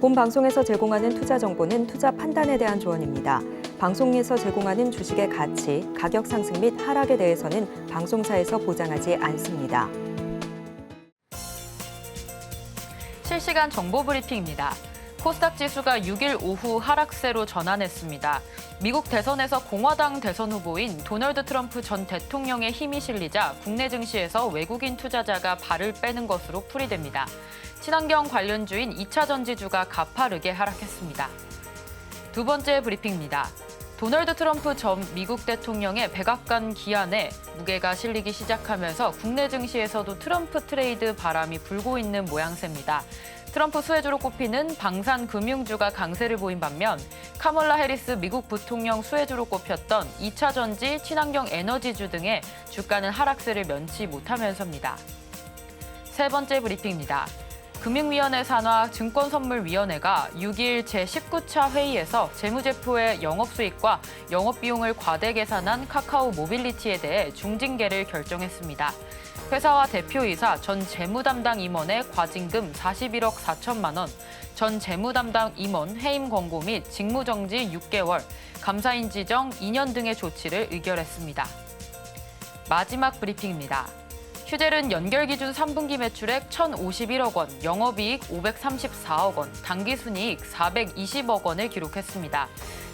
본 방송에서 제공하는 투자 정보는 투자 판단에 대한 조언입니다. 방송에서 제공하는 주식의 가치, 가격 상승 및 하락에 대해서는 방송사에서 보장하지 않습니다. 실시간 정보 브리핑입니다. 코스닥 지수가 6일 오후 하락세로 전환했습니다. 미국 대선에서 공화당 대선 후보인 도널드 트럼프 전 대통령의 힘이 실리자 국내 증시에서 외국인 투자자가 발을 빼는 것으로 풀이됩니다. 친환경 관련주인 2차 전지주가 가파르게 하락했습니다. 두 번째 브리핑입니다. 도널드 트럼프 전 미국 대통령의 백악관 기한에 무게가 실리기 시작하면서 국내 증시에서도 트럼프 트레이드 바람이 불고 있는 모양새입니다. 트럼프 수혜주로 꼽히는 방산금융주가 강세를 보인 반면 카멀라 해리스 미국 부통령 수혜주로 꼽혔던 2차 전지, 친환경 에너지주 등의 주가는 하락세를 면치 못하면서입니다. 세 번째 브리핑입니다. 금융위원회 산하 증권선물위원회가 6일 제19차 회의에서 재무제표의 영업수익과 영업비용을 과대 계산한 카카오 모빌리티에 대해 중징계를 결정했습니다. 회사와 대표이사, 전 재무담당 임원의 과징금 41억 4천만 원, 전 재무담당 임원 해임 권고 및 직무정지 6개월, 감사인 지정 2년 등의 조치를 의결했습니다. 마지막 브리핑입니다. 휴델은 연결 기준 3분기 매출액 1,051억 원, 영업이익 534억 원, 당기순이익 420억 원을 기록했습니다.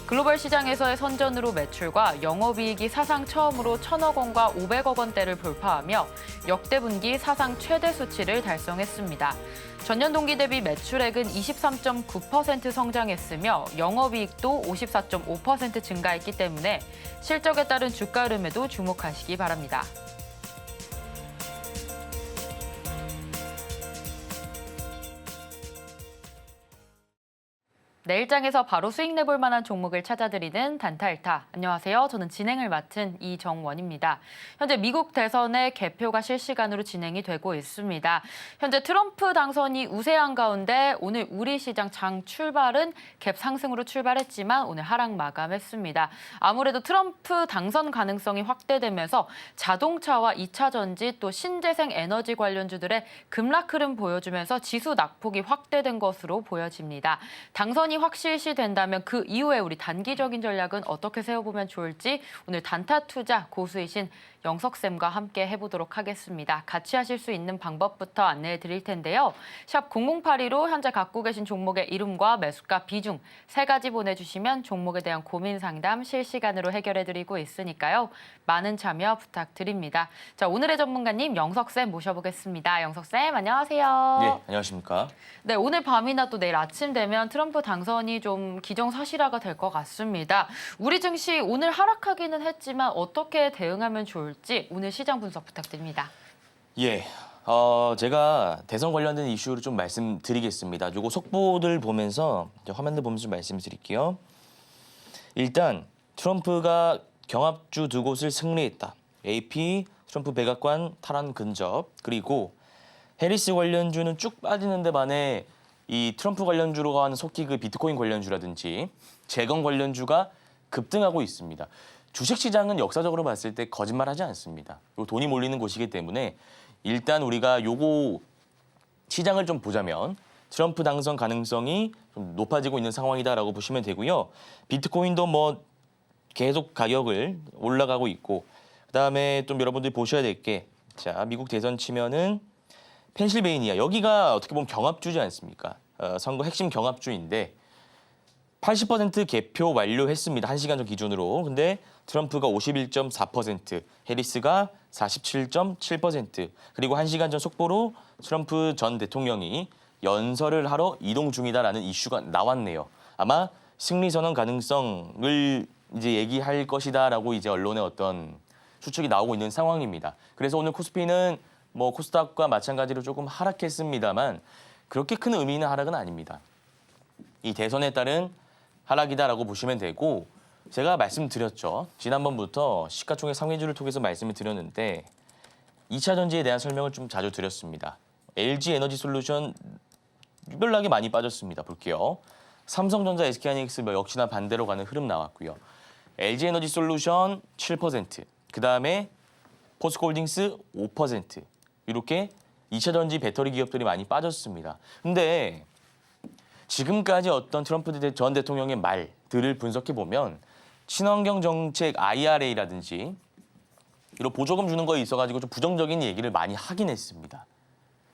글로벌 시장에서의 선전으로 매출과 영업이익이 사상 처음으로 1,000억 원과 500억 원대를 돌파하며 역대 분기 사상 최대 수치를 달성했습니다. 전년 동기 대비 매출액은 23.9% 성장했으며 영업이익도 54.5% 증가했기 때문에 실적에 따른 주가 흐름에도 주목하시기 바랍니다. 내일장에서 바로 수익 내볼 만한 종목을 찾아드리는 단타일타. 안녕하세요. 저는 진행을 맡은 이정원입니다. 현재 미국 대선의 개표가 실시간으로 진행이 되고 있습니다. 현재 트럼프 당선이 우세한 가운데 오늘 우리 시장 장 출발은 갭 상승으로 출발했지만 오늘 하락 마감했습니다. 아무래도 트럼프 당선 가능성이 확대되면서 자동차와 2차 전지 또 신재생 에너지 관련주들의 급락 흐름 보여주면서 지수 낙폭이 확대된 것으로 보여집니다. 당선이 확실시 된다면 그 이후에 우리 단기적인 전략은 어떻게 세워보면 좋을지 오늘 단타 투자 고수이신 영석쌤과 함께 해보도록 하겠습니다. 같이 하실 수 있는 방법부터 안내해 드릴 텐데요. 샵 0082로 현재 갖고 계신 종목의 이름과 매수가 비중 3가지 보내주시면 종목에 대한 고민 상담 실시간으로 해결해 드리고 있으니까요. 많은 참여 부탁드립니다. 자, 오늘의 전문가님 영석쌤 모셔보겠습니다. 영석쌤 안녕하세요. 네, 안녕하십니까. 네, 오늘 밤이나 또 내일 아침 되면 트럼프 당선이 좀 기정사실화가 될 것 같습니다. 우리 증시 오늘 하락하기는 했지만 어떻게 대응하면 좋을지 오늘 시장 분석 부탁드립니다. 예, 제가 대선 관련된 이슈를 좀 말씀드리겠습니다. 요거 속보들 보면서 화면들 보면서 좀 말씀드릴게요. 일단 트럼프가 경합주 2곳을 승리했다. AP, 트럼프 백악관 탈환 근접, 그리고 해리스 관련주는 쭉 빠지는데 반해 이 트럼프 관련주로 가는 속히 그 비트코인 관련주라든지 재건 관련주가 급등하고 있습니다. 주식시장은 역사적으로 봤을 때 거짓말하지 않습니다. 돈이 몰리는 곳이기 때문에 일단 우리가 요거 시장을 좀 보자면 트럼프 당선 가능성이 좀 높아지고 있는 상황이다라고 보시면 되고요. 비트코인도 뭐 계속 가격을 올라가고 있고 그다음에 또 여러분들이 보셔야 될 게 자, 미국 대선 치면은 펜실베이니아 여기가 어떻게 보면 경합주지 않습니까? 선거 핵심 경합주인데 80% 개표 완료했습니다. 1시간 전 기준으로. 근데 트럼프가 51.4%, 해리스가 47.7%, 그리고 1시간 전 속보로 트럼프 전 대통령이 연설을 하러 이동 중이다라는 이슈가 나왔네요. 아마 승리 선언 가능성을 이제 얘기할 것이다라고 이제 언론의 어떤 추측이 나오고 있는 상황입니다. 그래서 오늘 코스피는 뭐 코스닥과 마찬가지로 조금 하락했습니다만 그렇게 큰 의미 있는 하락은 아닙니다. 이 대선에 따른 하락이다라고 보시면 되고 제가 말씀드렸죠. 지난번부터 시가총액 상위주를 통해서 말씀을 드렸는데 2차 전지에 대한 설명을 좀 자주 드렸습니다. LG 에너지 솔루션 유별나게 많이 빠졌습니다. 볼게요. 삼성전자, SK하이닉스 역시나 반대로 가는 흐름 나왔고요. LG 에너지 솔루션 7%, 그다음에 포스코홀딩스 5%, 이렇게 2차 전지 배터리 기업들이 많이 빠졌습니다. 근데 지금까지 어떤 트럼프 전 대통령의 말들을 분석해 보면 친환경 정책 IRA라든지 이런 보조금 주는 거에 있어가지고 좀 부정적인 얘기를 많이 하긴 했습니다.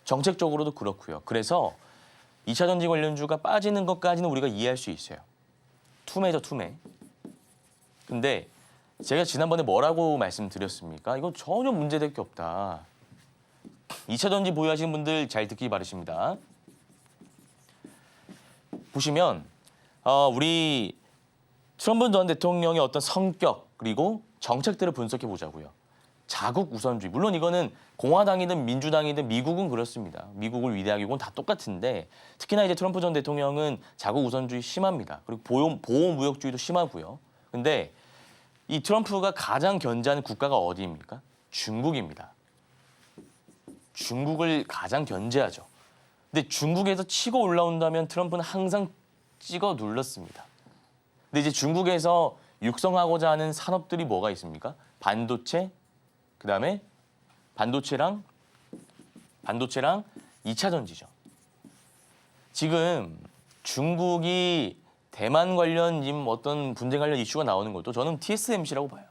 정책적으로도 그렇고요. 그래서 2차 전지 관련주가 빠지는 것까지는 우리가 이해할 수 있어요. 투매죠, 투매. 근데 제가 지난번에 뭐라고 말씀드렸습니까? 이거 전혀 문제될 게 없다. 2차 전지 보유하시는 분들 잘 듣기 바라십니다. 보시면 우리 트럼프 전 대통령의 어떤 성격 그리고 정책들을 분석해 보자고요. 자국 우선주의. 물론 이거는 공화당이든 민주당이든 미국은 그렇습니다. 미국을 위대하게 여기는 다 똑같은데 특히나 이제 트럼프 전 대통령은 자국 우선주의 심합니다. 그리고 보호 무역주의도 심하고요. 근데 이 트럼프가 가장 견제하는 국가가 어디입니까? 중국입니다. 중국을 가장 견제하죠. 근데 중국에서 치고 올라온다면 트럼프는 항상 찍어 눌렀습니다. 근데 이제 중국에서 육성하고자 하는 산업들이 뭐가 있습니까? 반도체, 그다음에 반도체랑 2차 전지죠. 지금 중국이 대만 관련 어떤 분쟁 관련 이슈가 나오는 것도 저는 TSMC라고 봐요.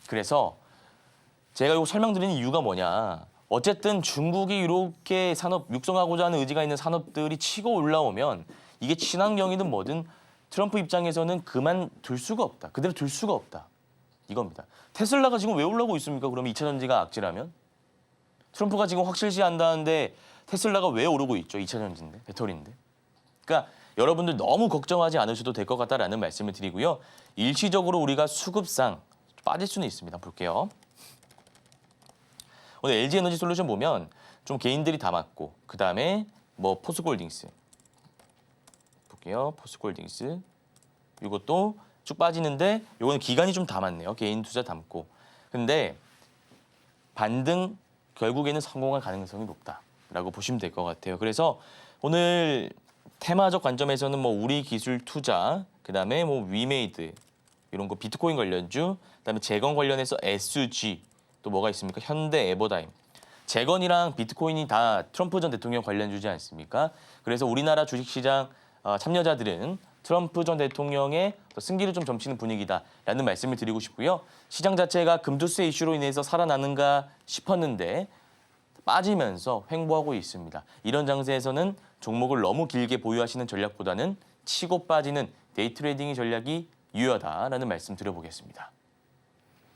그래서 제가 이거 설명드리는 이유가 뭐냐. 어쨌든 중국이 이렇게 산업 육성하고자 하는 의지가 있는 산업들이 치고 올라오면 이게 친환경이든 뭐든 트럼프 입장에서는 그만둘 수가 없다. 그대로 둘 수가 없다. 이겁니다. 테슬라가 지금 왜 올라오고 있습니까? 그러면 2차 전지가 악재라면? 트럼프가 지금 확실시한다는데 테슬라가 왜 오르고 있죠? 2차 전지인데, 배터리인데. 그러니까 여러분들 너무 걱정하지 않으셔도 될 것 같다라는 말씀을 드리고요. 일시적으로 우리가 수급상 빠질 수는 있습니다. 볼게요. 오늘 LG에너지솔루션 보면 좀 개인들이 담았고 그다음에 뭐 포스골딩스 볼게요. 포스골딩스 이것도 쭉 빠지는데 이거는 기간이 좀 담았네요. 개인 투자 담고. 근데 반등 결국에는 성공할 가능성이 높다라고 보시면 될 것 같아요. 그래서 오늘 테마적 관점에서는 뭐 우리 기술 투자, 그다음에 뭐 위메이드 이런 거 비트코인 관련주, 그다음에 재건 관련해서 SG 또 뭐가 있습니까? 현대 에버다임. 재건이랑 비트코인이 다 트럼프 전 대통령 관련주지 않습니까? 그래서 우리나라 주식시장 참여자들은 트럼프 전 대통령의 승기를 좀 점치는 분위기다라는 말씀을 드리고 싶고요. 시장 자체가 금투세 이슈로 인해서 살아나는가 싶었는데 빠지면서 횡보하고 있습니다. 이런 장세에서는 종목을 너무 길게 보유하시는 전략보다는 치고 빠지는 데이 트레이딩 전략이 유효하다라는 말씀 드려보겠습니다.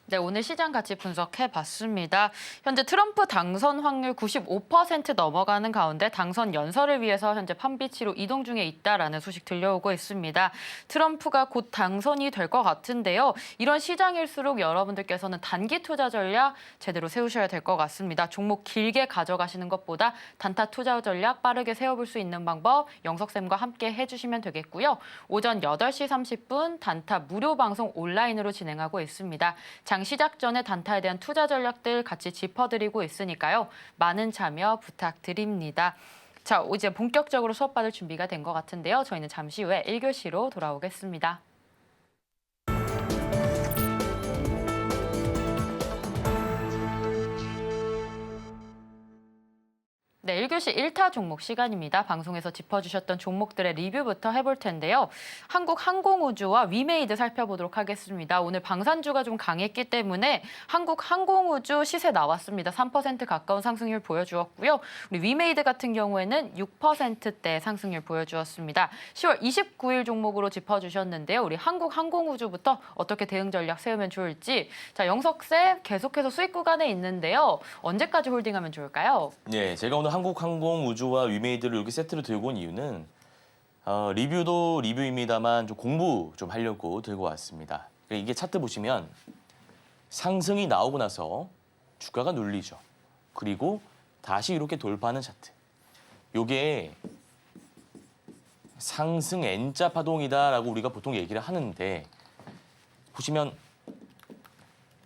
네, 오늘 시장 같이 분석해봤습니다. 현재 트럼프 당선 확률 95% 넘어가는 가운데 당선 연설을 위해서 현재 판비치로 이동 중에 있다라는 소식 들려오고 있습니다. 트럼프가 곧 당선이 될 것 같은데요. 이런 시장일수록 여러분들께서는 단기 투자 전략 제대로 세우셔야 될 것 같습니다. 종목 길게 가져가시는 것보다 단타 투자 전략 빠르게 세워볼 수 있는 방법 영석쌤과 함께 해주시면 되겠고요. 오전 8시 30분 단타 무료 방송 온라인으로 진행하고 있습니다. 장 시작 전에 단타에 대한 투자 전략들 같이 짚어드리고 있으니까요. 많은 참여 부탁드립니다. 자, 이제 본격적으로 수업 받을 준비가 된 것 같은데요. 저희는 잠시 후에 1교시로 돌아오겠습니다. 네, 1교시 1타 종목 시간입니다. 방송에서 짚어주셨던 종목들의 리뷰부터 해볼 텐데요. 한국항공우주와 위메이드 살펴보도록 하겠습니다. 오늘 방산주가 좀 강했기 때문에 한국항공우주 시세 나왔습니다. 3% 가까운 상승률 보여주었고요. 우리 위메이드 같은 경우에는 6%대 상승률 보여주었습니다. 10월 29일 종목으로 짚어주셨는데요. 우리 한국항공우주부터 어떻게 대응 전략 세우면 좋을지. 자, 영석쌤 계속해서 수익 구간에 있는데요. 언제까지 홀딩하면 좋을까요? 네, 제가 오늘 한국항공우주와 위메이드를 이렇게 세트로 들고 온 이유는 리뷰도 리뷰입니다만 좀 공부 좀 하려고 들고 왔습니다. 이게 차트 보시면 상승이 나오고 나서 주가가 눌리죠. 그리고 다시 이렇게 돌파하는 차트. 이게 상승 N자 파동이다라고 우리가 보통 얘기를 하는데 보시면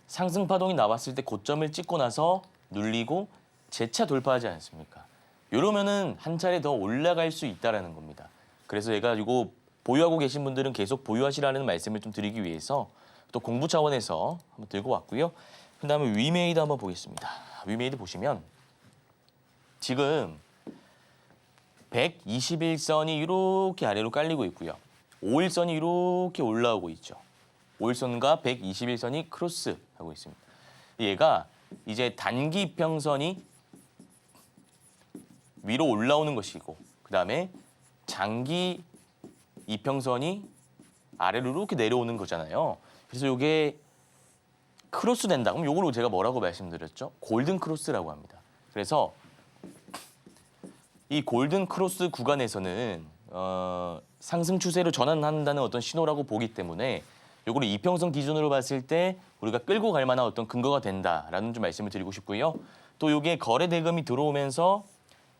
상승 파동이 나왔을 때 고점을 찍고 나서 눌리고 재차 돌파하지 않습니까? 이러면은 한 차례 더 올라갈 수 있다라는 겁니다. 그래서 제가 이거 보유하고 계신 분들은 계속 보유하시라는 말씀을 좀 드리기 위해서 또 공부 차원에서 한번 들고 왔고요. 그다음에 위메이드 한번 보겠습니다. 위메이드 보시면 지금 121선이 이렇게 아래로 깔리고 있고요. 5일선이 이렇게 올라오고 있죠. 5일선과 121선이 크로스하고 있습니다. 얘가 이제 단기 이평선이 위로 올라오는 것이고 그다음에 장기 이평선이 아래로 이렇게 내려오는 거잖아요. 그래서 이게 크로스 된다. 그럼 요거를 제가 뭐라고 말씀드렸죠? 골든 크로스라고 합니다. 그래서 이 골든 크로스 구간에서는 상승 추세로 전환한다는 어떤 신호라고 보기 때문에 요거를 이평선 기준으로 봤을 때 우리가 끌고 갈 만한 어떤 근거가 된다라는 좀 말씀을 드리고 싶고요. 또 요게 거래 대금이 들어오면서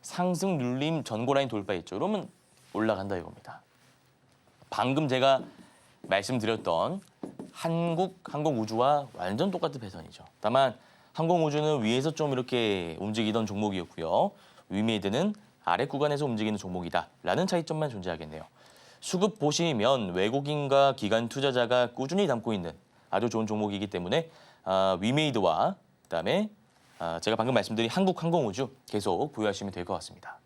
상승 눌림 전고 라인 돌파했죠. 그러면 올라간다 이겁니다. 방금 제가 말씀드렸던 항공우주와 완전 똑같은 패턴이죠. 다만 항공우주는 위에서 좀 이렇게 움직이던 종목이었고요. 위메이드는 아래 구간에서 움직이는 종목이다라는 차이점만 존재하겠네요. 수급 보시면 외국인과 기관 투자자가 꾸준히 담고 있는 아주 좋은 종목이기 때문에 위메이드와 그다음에 제가 방금 말씀드린 한국항공우주 계속 보유하시면 될 것 같습니다.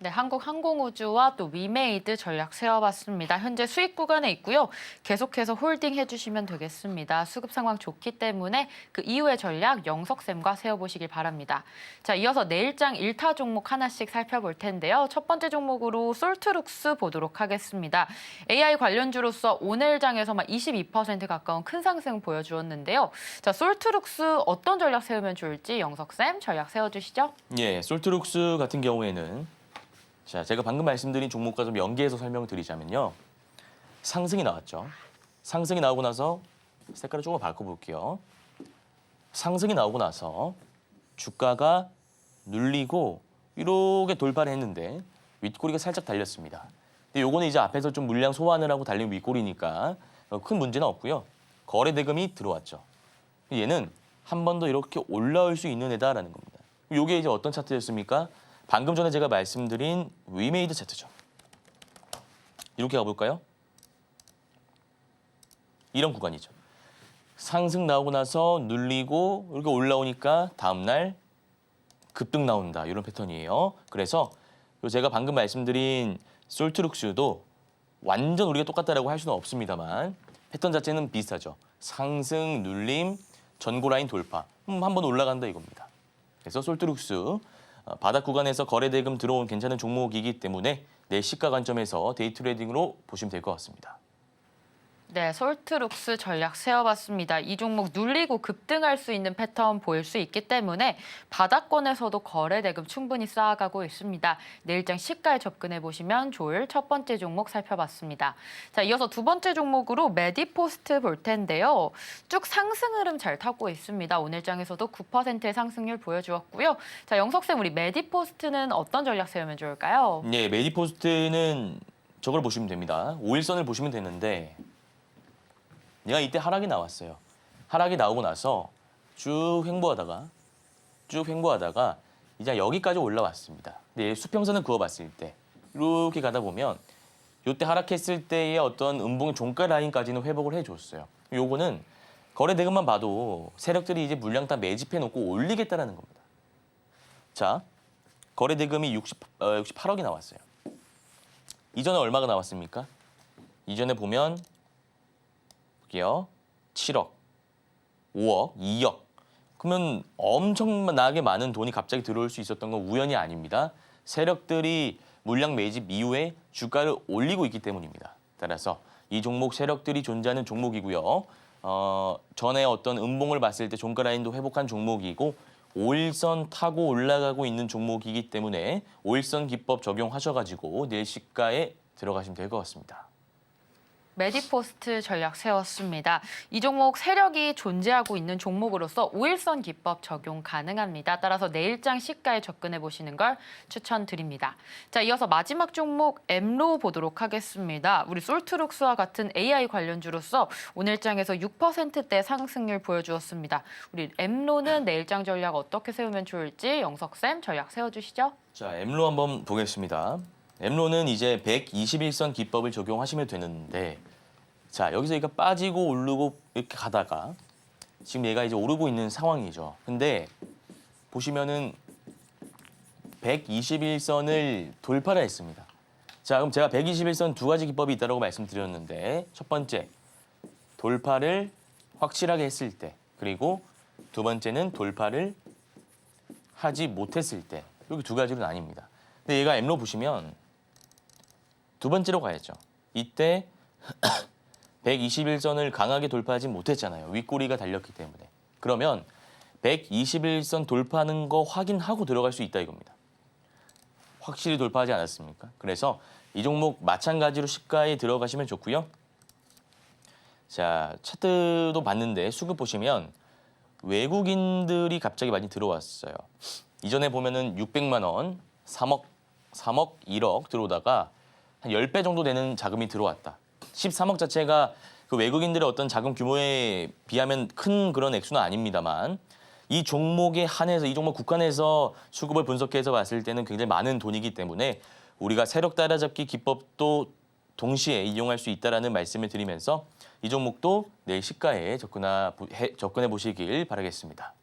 네, 한국항공우주와 또 위메이드 전략 세워봤습니다. 현재 수익 구간에 있고요. 계속해서 홀딩 해주시면 되겠습니다. 수급 상황 좋기 때문에 그 이후의 전략 영석쌤과 세워보시길 바랍니다. 자, 이어서 내일장 1타 종목 하나씩 살펴볼 텐데요. 첫 번째 종목으로 솔트룩스 보도록 하겠습니다. AI 관련주로서 오늘장에서만 22% 가까운 큰 상승 보여주었는데요. 자, 솔트룩스 어떤 전략 세우면 좋을지 영석쌤 전략 세워주시죠. 예, 솔트룩스 같은 경우에는 자, 제가 방금 말씀드린 종목과 좀 연계해서 설명을 드리자면요. 상승이 나왔죠. 상승이 나오고 나서 색깔을 조금 바꿔볼게요. 상승이 나오고 나서 주가가 눌리고 이렇게 돌파를 했는데 윗꼬리가 살짝 달렸습니다. 근데 요거는 이제 앞에서 좀 물량 소화하느라고 하고 달린 윗꼬리니까 큰 문제는 없고요. 거래 대금이 들어왔죠. 얘는 한 번 더 이렇게 올라올 수 있는 애다라는 겁니다. 요게 이제 어떤 차트였습니까? 방금 전에 제가 말씀드린 위메이드 차트죠. 이렇게 가볼까요? 이런 구간이죠. 상승 나오고 나서 눌리고 이렇게 올라오니까 다음날 급등 나온다. 이런 패턴이에요. 그래서 제가 방금 말씀드린 솔트룩스도 완전 우리가 똑같다라고 할 수는 없습니다만 패턴 자체는 비슷하죠. 상승, 눌림, 전고 라인 돌파. 한번 올라간다 이겁니다. 그래서 솔트룩스 바닥 구간에서 거래 대금 들어온 괜찮은 종목이기 때문에 내 시가 관점에서 데이 트레이딩으로 보시면 될 것 같습니다. 네, 솔트룩스 전략 세워봤습니다. 이 종목 눌리고 급등할 수 있는 패턴 보일 수 있기 때문에 바닥권에서도 거래 대금 충분히 쌓아가고 있습니다. 내일장 시가에 접근해 보시면 좋을 첫 번째 종목 살펴봤습니다. 자, 이어서 두 번째 종목으로 메디포스트 볼 텐데요. 쭉 상승 흐름 잘 타고 있습니다. 오늘장에서도 9%의 상승률 보여주었고요. 자, 영석쌤 우리 메디포스트는 어떤 전략 세우면 좋을까요? 네, 메디포스트는 저걸 보시면 됩니다. 5일선을 보시면 되는데 얘가 이때 하락이 나왔어요. 하락이 나오고 나서 쭉 횡보하다가 이제 여기까지 올라왔습니다. 근데 얘 수평선을 그어봤을 때 이렇게 가다 보면 이때 하락했을 때의 어떤 음봉의 종가 라인까지는 회복을 해줬어요. 요거는 거래 대금만 봐도 세력들이 이제 물량 다 매집해놓고 올리겠다라는 겁니다. 자, 거래 대금이 68억이 나왔어요. 이전에 얼마가 나왔습니까? 이전에 보면 7억, 5억, 2억. 그러면 엄청나게 많은 돈이 갑자기 들어올 수 있었던 건 우연이 아닙니다. 세력들이 물량 매집 이후에 주가를 올리고 있기 때문입니다. 따라서 이 종목 세력들이 존재하는 종목이고요. 전에 어떤 음봉을 봤을 때 종가 라인도 회복한 종목이고 5일선 타고 올라가고 있는 종목이기 때문에 5일선 기법 적용하셔가지고 내일 시가에 들어가시면 될 것 같습니다. 메디포스트 전략 세웠습니다. 이 종목 세력이 존재하고 있는 종목으로서 5일선 기법 적용 가능합니다. 따라서 내일장 시가에 접근해 보시는 걸 추천드립니다. 자, 이어서 마지막 종목 엠로 보도록 하겠습니다. 우리 솔트룩스와 같은 AI 관련주로서 오늘장에서 6%대 상승률 보여주었습니다. 우리 엠로는 내일장 전략 어떻게 세우면 좋을지 영석쌤 전략 세워주시죠. 자, 엠로 한번 보겠습니다. 엠로는 이제 121선 기법을 적용하시면 되는데 자, 여기서 얘가 빠지고 오르고 이렇게 가다가 지금 얘가 이제 오르고 있는 상황이죠. 근데 보시면은 121선을 돌파를 했습니다. 자, 그럼 제가 121선 두 가지 기법이 있다고 말씀드렸는데 첫 번째, 돌파를 확실하게 했을 때, 그리고 두 번째는 돌파를 하지 못했을 때, 여기 두 가지로 나뉩니다. 근데 얘가 M로 보시면 두 번째로 가야죠. 이때 121선을 강하게 돌파하지 못했잖아요. 윗꼬리가 달렸기 때문에. 그러면 121선 돌파하는 거 확인하고 들어갈 수 있다 이겁니다. 확실히 돌파하지 않았습니까? 그래서 이 종목 마찬가지로 시가에 들어가시면 좋고요. 자, 차트도 봤는데 수급 보시면 외국인들이 갑자기 많이 들어왔어요. 이전에 보면은 600만 원, 3억, 1억 들어오다가 한 10배 정도 되는 자금이 들어왔다. 13억 자체가 그 외국인들의 어떤 자금 규모에 비하면 큰 그런 액수는 아닙니다만 이 종목에 한해서 이 종목 국한해서 수급을 분석해서 봤을 때는 굉장히 많은 돈이기 때문에 우리가 세력 따라잡기 기법도 동시에 이용할 수 있다라는 말씀을 드리면서 이 종목도 내일 시가에 접근해 보시길 바라겠습니다.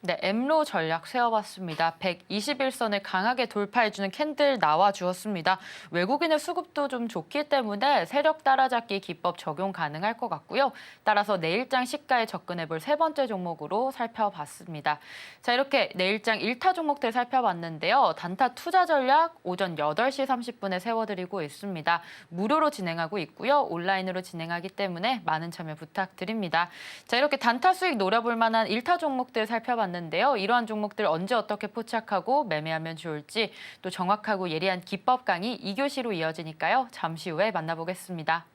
네, M로 전략 세워봤습니다. 121선을 강하게 돌파해주는 캔들 나와주었습니다. 외국인의 수급도 좀 좋기 때문에 세력 따라잡기 기법 적용 가능할 것 같고요. 따라서 내일장 시가에 접근해볼 세 번째 종목으로 살펴봤습니다. 자, 이렇게 내일장 1타 종목들 살펴봤는데요. 단타 투자 전략 오전 8시 30분에 세워드리고 있습니다. 무료로 진행하고 있고요. 온라인으로 진행하기 때문에 많은 참여 부탁드립니다. 자, 이렇게 단타 수익 노려볼 만한 1타 종목들 살펴봤는데요. 이러한 종목들 언제 어떻게 포착하고 매매하면 좋을지 또 정확하고 예리한 기법 강의 2교시로 이어지니까요. 잠시 후에 만나보겠습니다.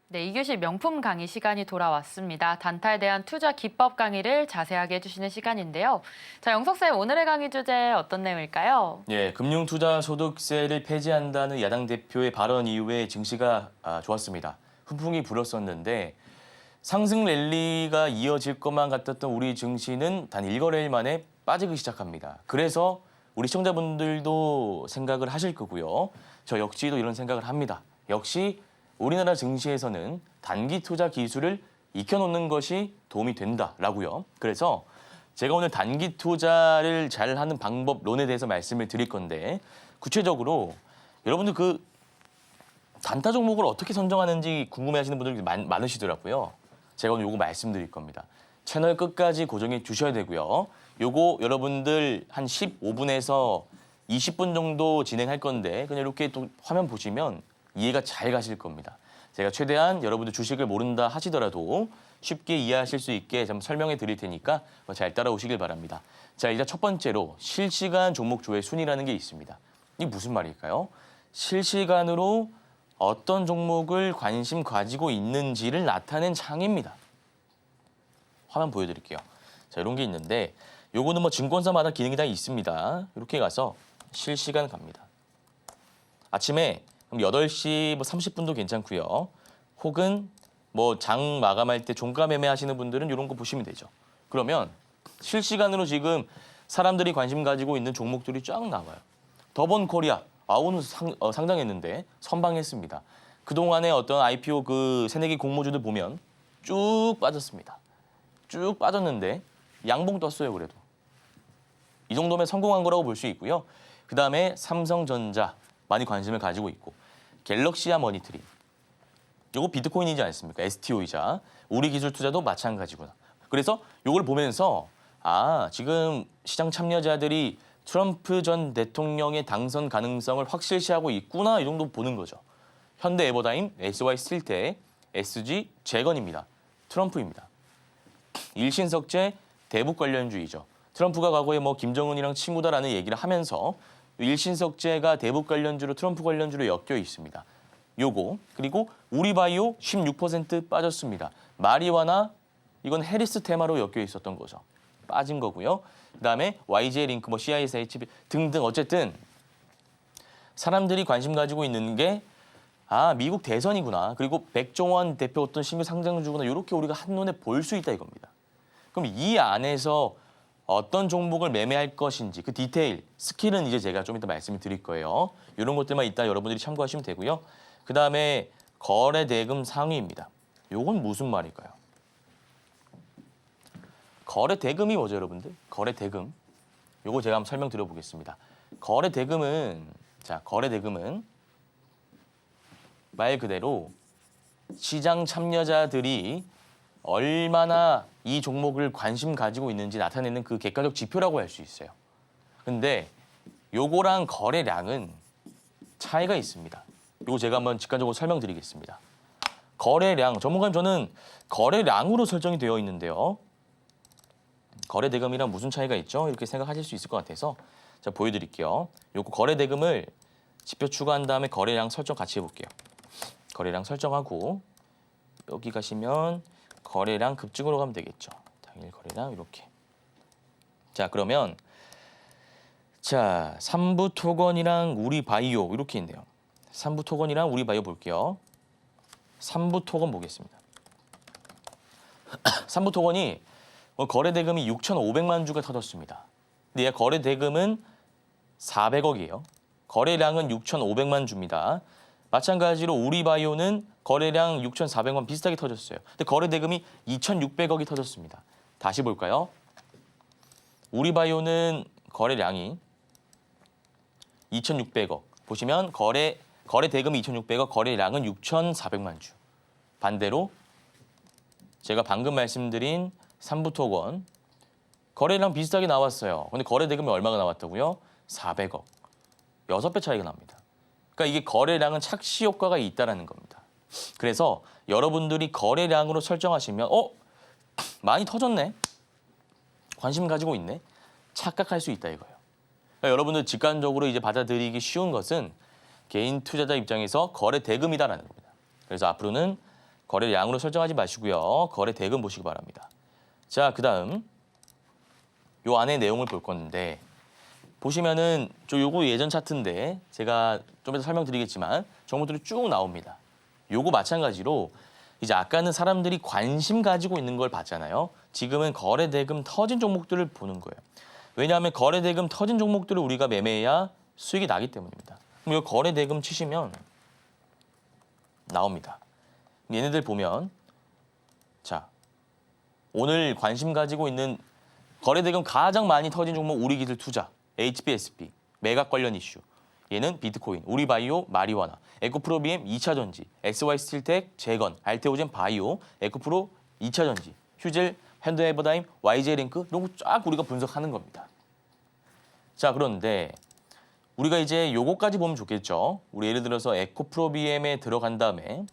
네, 2교시 명품 강의 시간이 돌아왔습니다. 단타에 대한 투자 기법 강의를 자세하게 해주시는 시간인데요. 자, 영석쌤 오늘의 강의 주제 어떤 내용일까요? 예, 금융투자소득세를 폐지한다는 야당 대표의 발언 이후에 증시가 좋았습니다. 훈풍이 불었었는데 상승 랠리가 이어질 것만 같았던 우리 증시는 단 1거래일 만에 빠지기 시작합니다. 그래서 우리 시청자분들도 생각을 하실 거고요. 저 역시도 이런 생각을 합니다. 역시 우리나라 증시에서는 단기 투자 기술을 익혀놓는 것이 도움이 된다라고요. 그래서 제가 오늘 단기 투자를 잘하는 방법론에 대해서 말씀을 드릴 건데 구체적으로 여러분들 그 단타 종목을 어떻게 선정하는지 궁금해하시는 분들이 많으시더라고요. 제가 오늘 요거 말씀드릴 겁니다. 채널 끝까지 고정해 주셔야 되고요. 요거 여러분들 한 15분에서 20분 정도 진행할 건데 그냥 이렇게 또 화면 보시면 이해가 잘 가실 겁니다. 제가 최대한 여러분들 주식을 모른다 하시더라도 쉽게 이해하실 수 있게 좀 설명해 드릴 테니까 잘 따라오시길 바랍니다. 자, 이제 첫 번째로 실시간 종목 조회 순위라는 게 있습니다. 이게 무슨 말일까요? 실시간으로 어떤 종목을 관심 가지고 있는지를 나타낸 창입니다. 화면 보여드릴게요. 자, 이런 게 있는데 요거는 뭐 증권사마다 기능이 다 있습니다. 이렇게 가서 실시간 갑니다. 아침에 그럼 8시 30분도 괜찮고요. 혹은 뭐 장 마감할 때 종가 매매하시는 분들은 이런 거 보시면 되죠. 그러면 실시간으로 지금 사람들이 관심 가지고 있는 종목들이 쫙 나와요. 더본 코리아 오늘 상장했는데 선방했습니다. 그동안의 어떤 IPO 그 새내기 공모주들 보면 쭉 빠졌습니다. 쭉 빠졌는데 양봉 떴어요. 그래도 이 정도면 성공한 거라고 볼 수 있고요. 그다음에 삼성전자 많이 관심을 가지고 있고 갤럭시아 머니트리 요거 비트코인이지 않습니까? STO이자 우리 기술 투자도 마찬가지구나. 그래서 요걸 보면서 지금 시장 참여자들이 트럼프 전 대통령의 당선 가능성을 확실시하고 있구나 이 정도 보는 거죠. 현대 에버다임, SY 스틸텍, SG 재건입니다. 트럼프입니다. 일신석재 대북 관련주의죠. 트럼프가 과거에 뭐 김정은이랑 친구다라는 얘기를 하면서 일신석재가 대북 관련주로 트럼프 관련주로 엮여 있습니다. 요거 그리고 우리바이오 16% 빠졌습니다. 마리화나 이건 해리스 테마로 엮여 있었던 거죠. 빠진 거고요. 그다음에 YJ 링크, 뭐 CISH 등등 어쨌든 사람들이 관심 가지고 있는 게 미국 대선이구나. 그리고 백종원 대표 어떤 신규 상장주구나. 이렇게 우리가 한눈에 볼 수 있다 이겁니다. 그럼 이 안에서 어떤 종목을 매매할 것인지 그 디테일, 스킬은 이제 제가 좀 이따 말씀을 드릴 거예요. 이런 것들만 이따 여러분들이 참고하시면 되고요. 그다음에 거래 대금 상위입니다. 요건 무슨 말일까요? 거래 대금이 뭐죠, 여러분들? 거래 대금. 요거 제가 한번 설명 드려보겠습니다. 거래 대금은 말 그대로 시장 참여자들이 얼마나 이 종목을 관심 가지고 있는지 나타내는 그 객관적 지표라고 할 수 있어요. 근데 요거랑 거래량은 차이가 있습니다. 요거 제가 한번 직관적으로 설명드리겠습니다. 거래량, 전문가님 저는 거래량으로 설정이 되어 있는데요. 거래 대금이랑 무슨 차이가 있죠? 이렇게 생각하실 수 있을 것 같아서 제가 보여드릴게요. 요거 거래 대금을 지표 추가한 다음에 거래량 설정 같이 해볼게요. 거래량 설정하고 여기 가시면 거래량 급증으로 가면 되겠죠. 당일 거래량 이렇게. 자 그러면 삼부토건이랑 우리바이오 이렇게 있네요. 삼부토건이랑 우리바이오 볼게요. 삼부토건 보겠습니다. 삼부토건이 거래 대금이 6,500만 주가 터졌습니다. 근데 거래 대금은 400억이에요. 거래량은 6,500만 주입니다. 마찬가지로 우리바이오는 거래량 6,400만 비슷하게 터졌어요. 근데 거래 대금이 2,600억이 터졌습니다. 다시 볼까요? 우리바이오는 거래량이 2,600억. 보시면 거래 대금이 2,600억, 거래량은 6,400만 주. 반대로 제가 방금 말씀드린 삼부토건 거래량 비슷하게 나왔어요. 근데 거래 대금이 얼마가 나왔다고요? 400억. 6배 차이가 납니다. 그러니까 이게 거래량은 착시 효과가 있다라는 겁니다. 그래서 여러분들이 거래량으로 설정하시면 많이 터졌네. 관심 가지고 있네. 착각할 수 있다 이거예요. 그러니까 여러분들 직관적으로 이제 받아들이기 쉬운 것은 개인 투자자 입장에서 거래 대금이다라는 겁니다. 그래서 앞으로는 거래량으로 설정하지 마시고요. 거래 대금 보시기 바랍니다. 자, 그다음 요 안에 내용을 볼 건데 보시면은 요거 예전 차트인데 제가 좀 이따 설명드리겠지만 정보들이 쭉 나옵니다. 요거 마찬가지로 이제 아까는 사람들이 관심 가지고 있는 걸 봤잖아요. 지금은 거래 대금 터진 종목들을 보는 거예요. 왜냐하면 거래 대금 터진 종목들을 우리가 매매해야 수익이 나기 때문입니다. 그럼 이 거래 대금 치시면 나옵니다. 얘네들 보면 오늘 관심 가지고 있는 거래 대금 가장 많이 터진 종목 우리기술 투자, HBSP, 매각 관련 이슈. 얘는 비트코인, 우리바이오, 마리화나, 에코프로 BM 2차 전지, SY 스틸텍, 재건, 알테오젠 바이오, 에코프로 2차 전지, 휴젤, 현대에버다임, YJ 링크 이런 거 쫙 우리가 분석하는 겁니다. 자, 그런데 우리가 이제 요거까지 보면 좋겠죠. 우리 예를 들어서 에코프로 BM에 들어간 다음에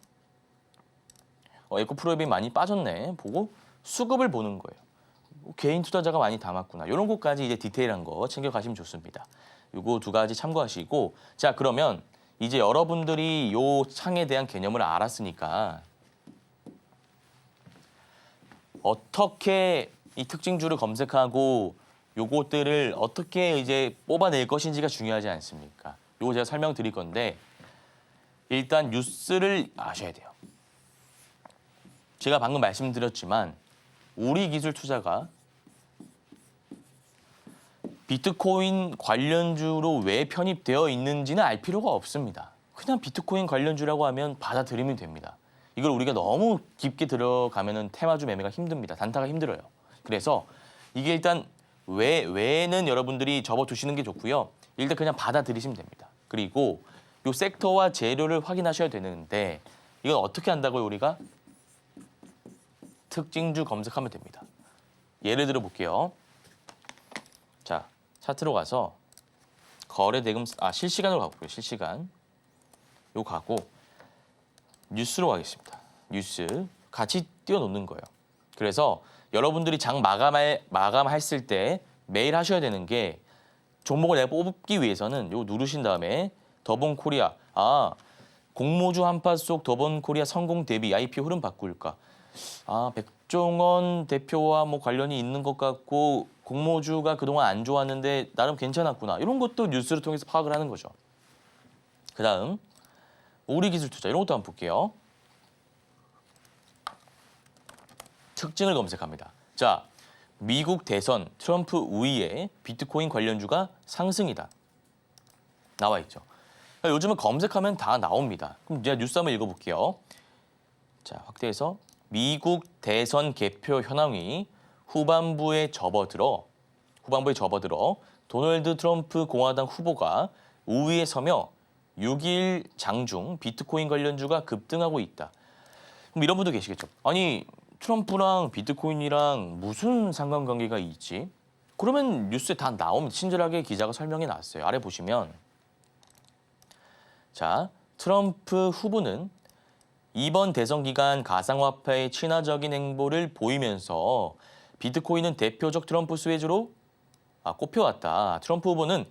에코프로 BM 많이 빠졌네 보고 수급을 보는 거예요. 개인 투자자가 많이 담았구나. 이런 것까지 이제 디테일한 거 챙겨가시면 좋습니다. 요거 두 가지 참고하시고 자 그러면 이제 여러분들이 요 창에 대한 개념을 알았으니까 어떻게 이 특징주를 검색하고 요것들을 어떻게 이제 뽑아낼 것인지가 중요하지 않습니까? 요거 제가 설명드릴 건데 일단 뉴스를 아셔야 돼요. 제가 방금 말씀드렸지만 우리기술 투자가 비트코인 관련주로 왜 편입되어 있는지는 알 필요가 없습니다. 그냥 비트코인 관련주라고 하면 받아들이면 됩니다. 이걸 우리가 너무 깊게 들어가면은 테마주 매매가 힘듭니다. 단타가 힘들어요. 그래서 이게 일단 왜는 여러분들이 접어두시는 게 좋고요. 일단 그냥 받아들이시면 됩니다. 그리고 이 섹터와 재료를 확인하셔야 되는데 이건 어떻게 한다고요, 우리가? 특징주 검색하면 됩니다. 예를 들어 볼게요. 차트로 가서 거래 대금 실시간으로 가볼게요. 실시간. 요 가고 뉴스로 가겠습니다. 뉴스 같이 띄워놓는 거예요. 그래서 여러분들이 장 마감했을 때 매일 하셔야 되는 게 종목을 내가 뽑기 위해서는 요 누르신 다음에 더본코리아 공모주 한파 속 더본코리아 성공 대비 IPO 흐름 바꿀까? 백종원 대표와 뭐 관련이 있는 것 같고 공모주가 그동안 안 좋았는데 나름 괜찮았구나. 이런 것도 뉴스를 통해서 파악을 하는 거죠. 그다음 우리기술투자 이런 것도 한번 볼게요. 특징을 검색합니다. 자, 미국 대선 트럼프 우위에 비트코인 관련주가 상승이다. 나와 있죠. 요즘은 검색하면 다 나옵니다. 그럼 제가 뉴스 한번 읽어볼게요. 자, 확대해서 미국 대선 개표 현황이 후반부에 접어들어 도널드 트럼프 공화당 후보가 우위에 서며 6일 장중 비트코인 관련주가 급등하고 있다. 그럼 이런 분도 계시겠죠. 아니 트럼프랑 비트코인이랑 무슨 상관관계가 있지? 그러면 뉴스에 다 나옵니다. 친절하게 기자가 설명해 놨어요. 아래 보시면 자, 트럼프 후보는 이번 대선 기간 가상화폐의 친화적인 행보를 보이면서 비트코인은 대표적 트럼프 수혜주로 꼽혀왔다. 트럼프 후보는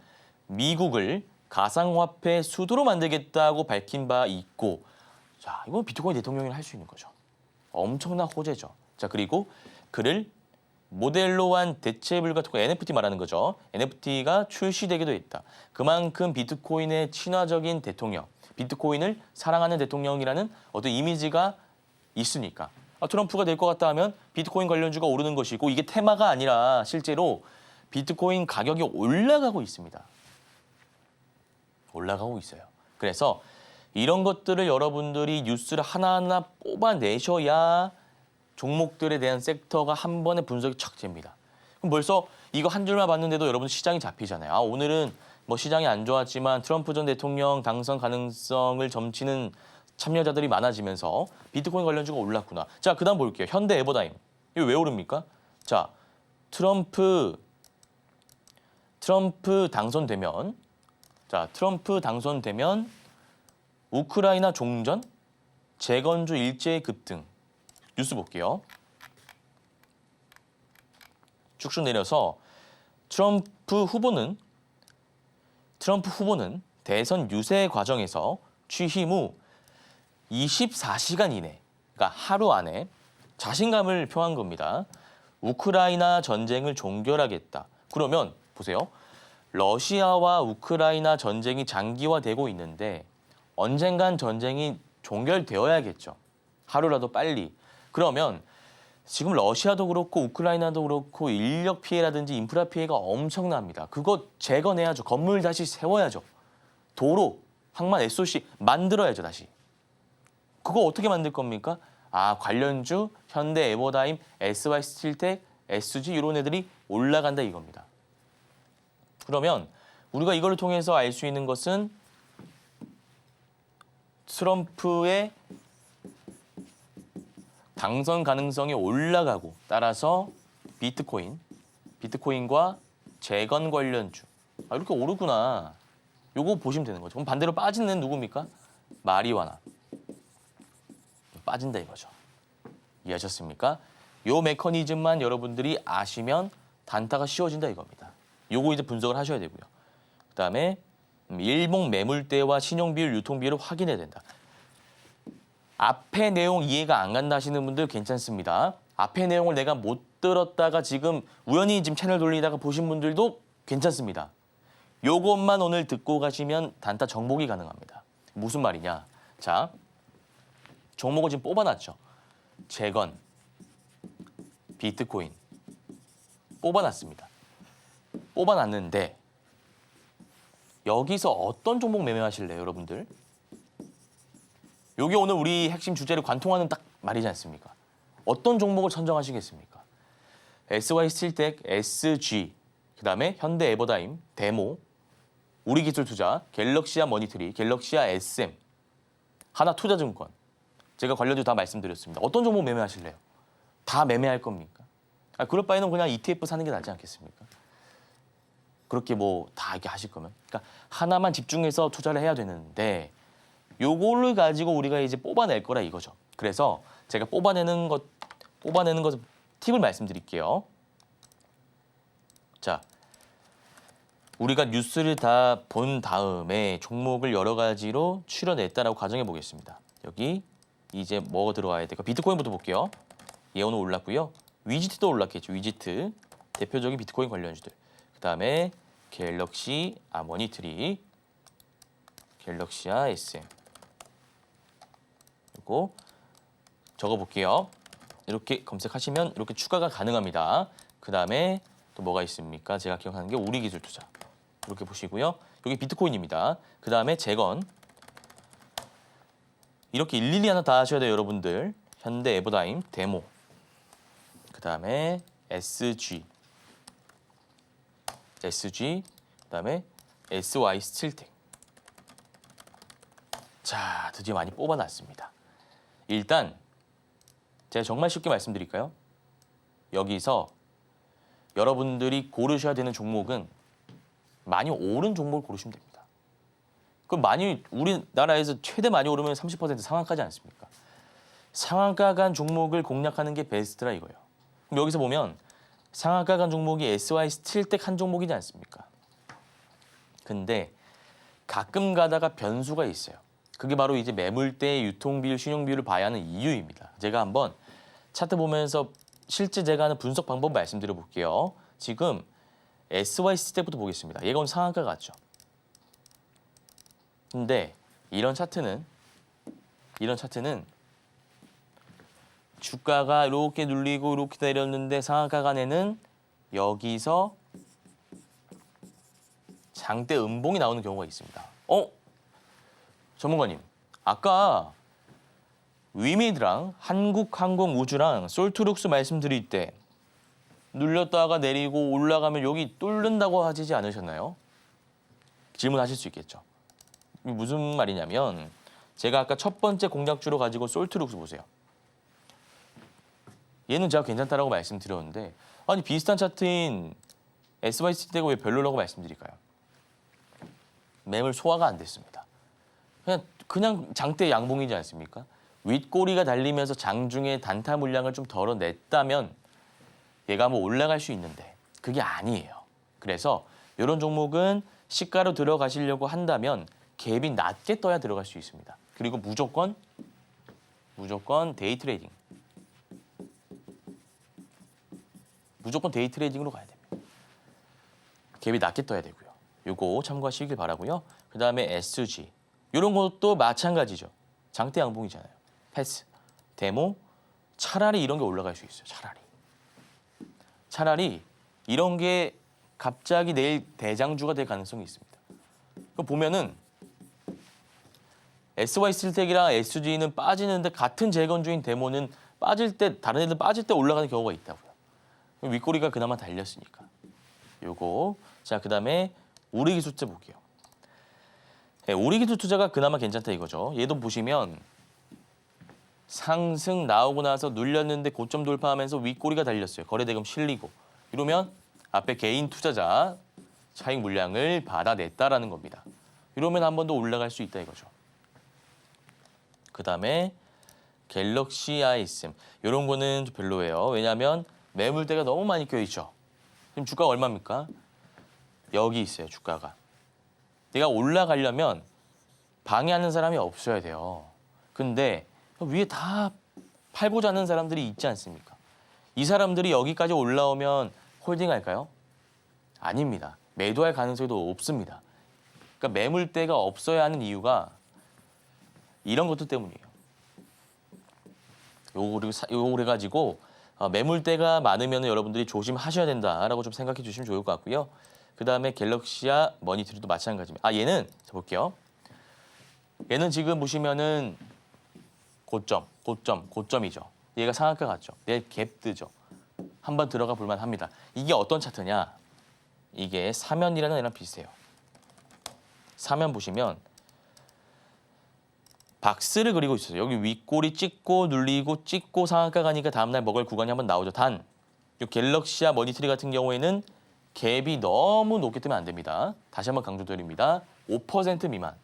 미국을 가상화폐 수도로 만들겠다고 밝힌 바 있고, 자, 이건 비트코인 대통령이 할 수 있는 거죠. 엄청난 호재죠. 자, 그리고 그를 모델로 한 대체불가 토큰 NFT 말하는 거죠. NFT가 출시되기도 했다. 그만큼 비트코인의 친화적인 대통령, 비트코인을 사랑하는 대통령이라는 어떤 이미지가 있으니까. 트럼프가 될 것 같다 하면 비트코인 관련주가 오르는 것이고 이게 테마가 아니라 실제로 비트코인 가격이 올라가고 있습니다. 올라가고 있어요. 그래서 이런 것들을 여러분들이 뉴스를 하나하나 뽑아내셔야 종목들에 대한 섹터가 한 번에 분석이 척 됩니다. 그럼 벌써 이거 한 줄만 봤는데도 여러분 시장이 잡히잖아요. 오늘은 뭐 시장이 안 좋았지만 트럼프 전 대통령 당선 가능성을 점치는 참여자들이 많아지면서 비트코인 관련주가 올랐구나. 자, 그다음 볼게요. 현대 에버다임. 이거 왜 오릅니까? 자, 트럼프 당선되면 우크라이나 종전, 재건주 일제의 급등. 뉴스 볼게요. 쭉쭉 내려서 트럼프 후보는 대선 유세 과정에서 취임 후 24시간 이내, 그러니까 하루 안에 자신감을 표한 겁니다. 우크라이나 전쟁을 종결하겠다. 그러면 보세요. 러시아와 우크라이나 전쟁이 장기화되고 있는데 언젠간 전쟁이 종결되어야겠죠. 하루라도 빨리. 그러면 지금 러시아도 그렇고 우크라이나도 그렇고 인력 피해라든지 인프라 피해가 엄청납니다. 그거 재건해야죠. 건물 다시 세워야죠. 도로, 항만 SOC 만들어야죠, 다시. 그거 어떻게 만들 겁니까? 관련주, 현대 에버다임, SY 스틸텍, SG 이런 애들이 올라간다 이겁니다. 그러면 우리가 이걸 통해서 알 수 있는 것은 트럼프의 당선 가능성이 올라가고 따라서 비트코인과 재건 관련주 이렇게 오르구나. 요거 보시면 되는 거죠. 그럼 반대로 빠지는 애는 누굽니까? 마리화나. 빠진다 이거죠. 이해하셨습니까? 요 메커니즘만 여러분들이 아시면 단타가 쉬워진다 이겁니다. 요거 이제 분석을 하셔야 되고요. 그다음에 일봉 매물대와 신용비율, 유통비율을 확인해야 된다. 앞에 내용 이해가 안 간다 하시는 분들 괜찮습니다. 앞에 내용을 내가 못 들었다가 지금 우연히 지금 채널 돌리다가 보신 분들도 괜찮습니다. 요것만 오늘 듣고 가시면 단타 정복이 가능합니다. 무슨 말이냐? 자, 종목을 지금 뽑아놨죠. 재건, 비트코인 뽑아놨습니다. 뽑아놨는데 여기서 어떤 종목 매매하실래요, 여러분들? 요게 오늘 우리 핵심 주제를 관통하는 딱 말이지 않습니까? 어떤 종목을 선정하시겠습니까? SY 스틸텍, SG, 그다음에 현대 에버다임, 데모, 우리기술투자, 갤럭시아 머니트리, 갤럭시아 SM, 하나투자증권. 제가 관련주 다 말씀드렸습니다. 어떤 종목 매매하실래요? 다 매매할 겁니까? 그럴 바에는 그냥 ETF 사는 게 낫지 않겠습니까? 그렇게 뭐 다 이렇게 하실 거면. 그러니까 하나만 집중해서 투자를 해야 되는데 요거를 가지고 우리가 이제 뽑아낼 거라 이거죠. 그래서 제가 뽑아내는 것 팁을 말씀드릴게요. 자, 우리가 뉴스를 다 본 다음에 종목을 여러 가지로 추려냈다라고 가정해 보겠습니다. 여기 이제 뭐가 들어와야 될까? 비트코인부터 볼게요. 예온은 올랐고요. 위지트도 올랐겠죠. 위지트 대표적인 비트코인 관련주들. 그다음에 갤럭시 머니트리, 갤럭시아 SM. 그리고 적어 볼게요. 이렇게 검색하시면 이렇게 추가가 가능합니다. 그다음에 또 뭐가 있습니까? 제가 기억하는 게 우리기술투자. 이렇게 보시고요. 여기 비트코인입니다. 그다음에 재건. 이렇게 일일이 하나 다 하셔야 돼요, 여러분들. 현대 에버다임 데모. 그다음에 SG. 그다음에 SY 스틸텍. 자, 드디어 많이 뽑아놨습니다. 일단 제가 정말 쉽게 말씀드릴까요? 여기서 여러분들이 고르셔야 되는 종목은 많이 오른 종목을 고르시면 됩니다. 그럼 많이 우리나라에서 최대 많이 오르면 30% 상한가지 않습니까? 상한가 간 종목을 공략하는 게 베스트라 이거예요. 그럼 여기서 보면 상한가 간 종목이 SY 스틸텍 한 종목이지 않습니까? 근데 가끔 가다가 변수가 있어요. 그게 바로 이제 매물대, 유통비율, 신용비율을 봐야 하는 이유입니다. 제가 한번 차트 보면서 실제 제가 하는 분석 방법 말씀드려 볼게요. 지금 SY 스택부터 보겠습니다. 얘가 오늘 상한가 같죠. 근데 이런 차트는 주가가 이렇게 눌리고 이렇게 내렸는데 상한가 간에는 여기서 장대 음봉이 나오는 경우가 있습니다. 전문가님, 아까 위미드랑 한국항공우주랑 솔트룩스 말씀드릴 때 눌렸다가 내리고 올라가면 여기 뚫는다고 하시지 않으셨나요? 질문하실 수 있겠죠. 이게 무슨 말이냐면 제가 아까 첫 번째 공략주로 가지고 솔트룩스 보세요. 얘는 제가 괜찮다라고 말씀드렸는데 아니 비슷한 차트인 SYC대가 왜 별로라고 말씀드릴까요? 매물 소화가 안 됐습니다. 그냥 장대 양봉이지 않습니까? 윗꼬리가 달리면서 장중에 단타 물량을 좀 덜어냈다면 얘가 한번 올라갈 수 있는데 그게 아니에요. 그래서 이런 종목은 시가로 들어가시려고 한다면 갭이 낮게 떠야 들어갈 수 있습니다. 그리고 무조건 데이 트레이딩. 무조건 데이 트레이딩으로 가야 됩니다. 갭이 낮게 떠야 되고요. 요거 참고하시길 바라고요. 그다음에 SG. 이런 것도 마찬가지죠. 장대 양봉이잖아요. 패스, 데모, 차라리 이런 게 올라갈 수 있어요. 차라리 이런 게 갑자기 내일 대장주가 될 가능성이 있습니다. 보면은 SY 스틸텍이랑 SG는 빠지는데 같은 재건주인 데모는 빠질 때 다른 애들 빠질 때 올라가는 경우가 있다고요. 윗꼬리가 그나마 달렸으니까. 요거. 자, 그다음에 우리기술투자 볼게요. 네, 우리기술투자가 그나마 괜찮다 이거죠. 얘도 보시면 상승 나오고 나서 눌렸는데 고점 돌파하면서 윗꼬리가 달렸어요. 거래대금 실리고. 이러면 앞에 개인 투자자 차익 물량을 받아냈다라는 겁니다. 이러면 한 번 더 올라갈 수 있다 이거죠. 그다음에 갤럭시 ISM. 이런 거는 좀 별로예요. 왜냐하면 매물대가 너무 많이 껴있죠. 지금 주가가 얼마입니까? 여기 있어요. 주가가. 내가 올라가려면 방해하는 사람이 없어야 돼요. 근데 위에 다 팔고자 하는 사람들이 있지 않습니까? 이 사람들이 여기까지 올라오면 홀딩할까요? 아닙니다. 매도할 가능성도 없습니다. 그러니까 매물대가 없어야 하는 이유가 이런 것들 때문이에요. 요거 그래가지고 매물대가 많으면 여러분들이 조심하셔야 된다라고 좀 생각해 주시면 좋을 것 같고요. 그 다음에 갤럭시아 머니트리도 마찬가지입니다. 얘는 자 볼게요. 얘는 지금 보시면은 고점이죠. 얘가 상한가 같죠. 내일 갭 뜨죠. 한번 들어가 볼만 합니다. 이게 어떤 차트냐? 이게 사면이라는 애랑 비슷해요. 사면 보시면 박스를 그리고 있어요. 여기 윗꼬리 찍고 눌리고 찍고 상한가 가니까 다음날 먹을 구간이 한번 나오죠. 단, 이 갤럭시아 머니터리 같은 경우에는 갭이 너무 높게 뜨면 안 됩니다. 다시 한번 강조드립니다. 5% 미만.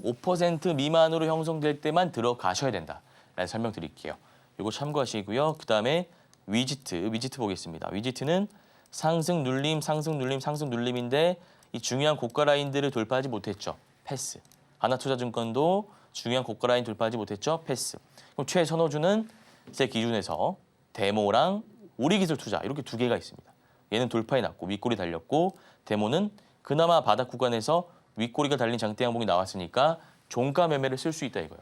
5% 미만으로 형성될 때만 들어가셔야 된다. 라는 설명드릴게요. 이거 참고하시고요. 그다음에 위지트 보겠습니다. 위지트는 상승 눌림, 상승 눌림, 상승 눌림인데 이 중요한 고가 라인들을 돌파하지 못했죠. 패스. 하나투자증권도 중요한 고가 라인 돌파하지 못했죠. 패스. 그럼 최선호주는 제 기준에서 데모랑 우리기술투자 이렇게 두 개가 있습니다. 얘는 돌파해 놨고 윗꼬리 달렸고 데모는 그나마 바닥 구간에서 윗꼬리가 달린 장대 양봉이 나왔으니까 종가 매매를 쓸 수 있다 이거예요.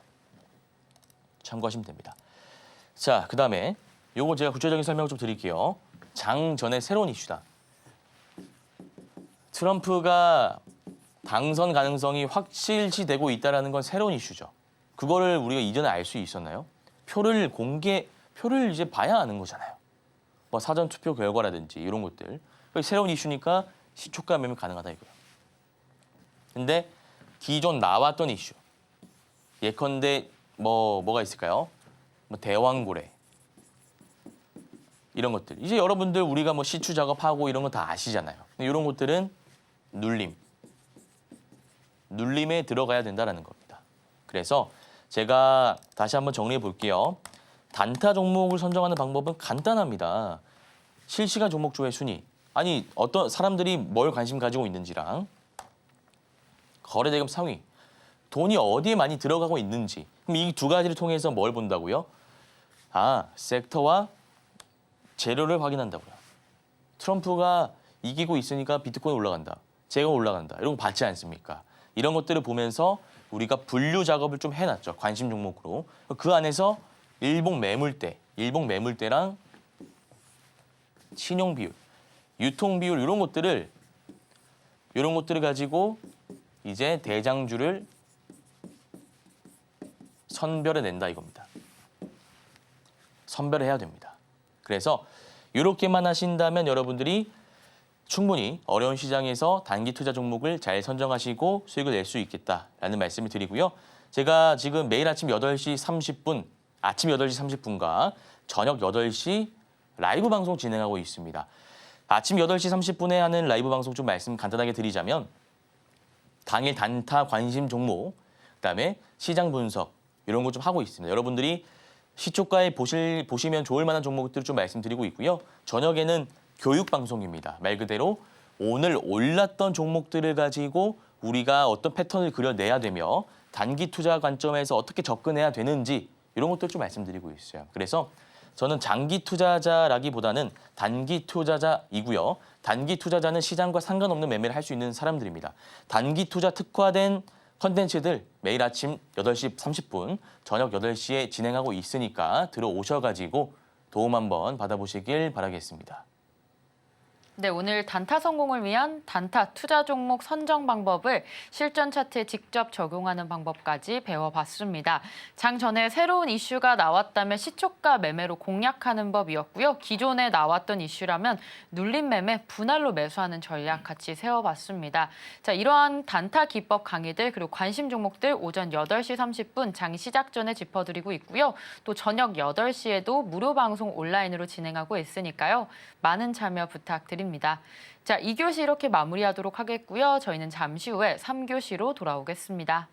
참고하시면 됩니다. 자, 그다음에 요거 제가 구체적인 설명을 좀 드릴게요. 장 전에 새로운 이슈다. 트럼프가 당선 가능성이 확실시되고 있다는 건 새로운 이슈죠. 그거를 우리가 이전에 알 수 있었나요? 표를 이제 봐야 아는 거잖아요. 뭐 사전 투표 결과라든지 이런 것들. 새로운 이슈니까 시초가 매매 가능하다 이거예요. 근데 기존 나왔던 이슈. 예컨대 뭐가 있을까요? 뭐 대왕고래. 이런 것들. 이제 여러분들 우리가 뭐 시추 작업하고 이런 거 다 아시잖아요. 근데 이런 것들은 눌림에 들어가야 된다는 겁니다. 그래서 제가 다시 한번 정리해 볼게요. 단타 종목을 선정하는 방법은 간단합니다. 실시간 종목 조회 순위. 아니 어떤 사람들이 뭘 관심 가지고 있는지랑 거래대금 상위. 돈이 어디에 많이 들어가고 있는지. 그럼 이 두 가지를 통해서 뭘 본다고요? 섹터와 재료를 확인한다고요. 트럼프가 이기고 있으니까 비트코인 올라간다. 재가 올라간다. 이런 거 받지 않습니까? 이런 것들을 보면서 우리가 분류 작업을 좀 해놨죠. 관심 종목으로. 그 안에서 일봉 매물대랑 신용 비율, 유통 비율 이런 것들을 가지고 이제 대장주를 선별해낸다 이겁니다. 선별해야 됩니다. 그래서 이렇게만 하신다면 여러분들이 충분히 어려운 시장에서 단기 투자 종목을 잘 선정하시고 수익을 낼 수 있겠다라는 말씀을 드리고요. 제가 지금 매일 아침 8시 30분, 아침 8시 30분과 저녁 8시 라이브 방송 진행하고 있습니다. 아침 8시 30분에 하는 라이브 방송 좀 말씀 간단하게 드리자면 당일 단타 관심 종목, 그다음에 시장 분석 이런 거 좀 하고 있습니다. 여러분들이 시초가에 보시면 좋을 만한 종목들을 좀 말씀드리고 있고요. 저녁에는 교육 방송입니다. 말 그대로 오늘 올랐던 종목들을 가지고 우리가 어떤 패턴을 그려내야 되며 단기 투자 관점에서 어떻게 접근해야 되는지 이런 것들 좀 말씀드리고 있어요. 그래서 저는 장기 투자자라기보다는 단기 투자자이고요. 단기 투자자는 시장과 상관없는 매매를 할 수 있는 사람들입니다. 단기 투자 특화된 컨텐츠들 매일 아침 8시 30분, 저녁 8시에 진행하고 있으니까 들어오셔가지고 도움 한번 받아보시길 바라겠습니다. 네, 오늘 단타 성공을 위한 단타 투자 종목 선정 방법을 실전 차트에 직접 적용하는 방법까지 배워봤습니다. 장 전에 새로운 이슈가 나왔다면 시초가 매매로 공략하는 법이었고요. 기존에 나왔던 이슈라면 눌림 매매, 분할로 매수하는 전략 같이 세워봤습니다. 자, 이러한 단타 기법 강의들 그리고 관심 종목들 오전 8시 30분 장 시작 전에 짚어드리고 있고요. 또 저녁 8시에도 무료 방송 온라인으로 진행하고 있으니까요. 많은 참여 부탁드립니다. 자, 2교시 이렇게 마무리하도록 하겠고요. 저희는 잠시 후에 3교시로 돌아오겠습니다.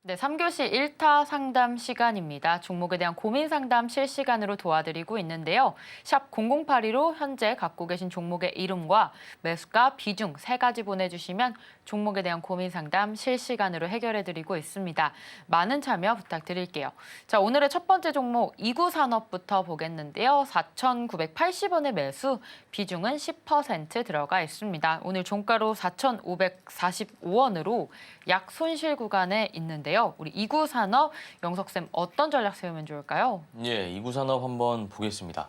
네, 3교시 1타 상담 시간입니다. 종목에 대한 고민 상담 실시간으로 도와드리고 있는데요. 샵 0082로 현재 갖고 계신 종목의 이름과 매수가, 비중 3가지 보내주시면 종목에 대한 고민 상담 실시간으로 해결해드리고 있습니다. 많은 참여 부탁드릴게요. 자, 오늘의 첫 번째 종목 이구산업부터 보겠는데요. 4,980원의 매수, 비중은 10% 들어가 있습니다. 오늘 종가로 4,545원으로 약 손실 구간에 있는데요. 우리 이구산업, 영석쌤 어떤 전략 세우면 좋을까요? 예, 이구산업 한번 보겠습니다.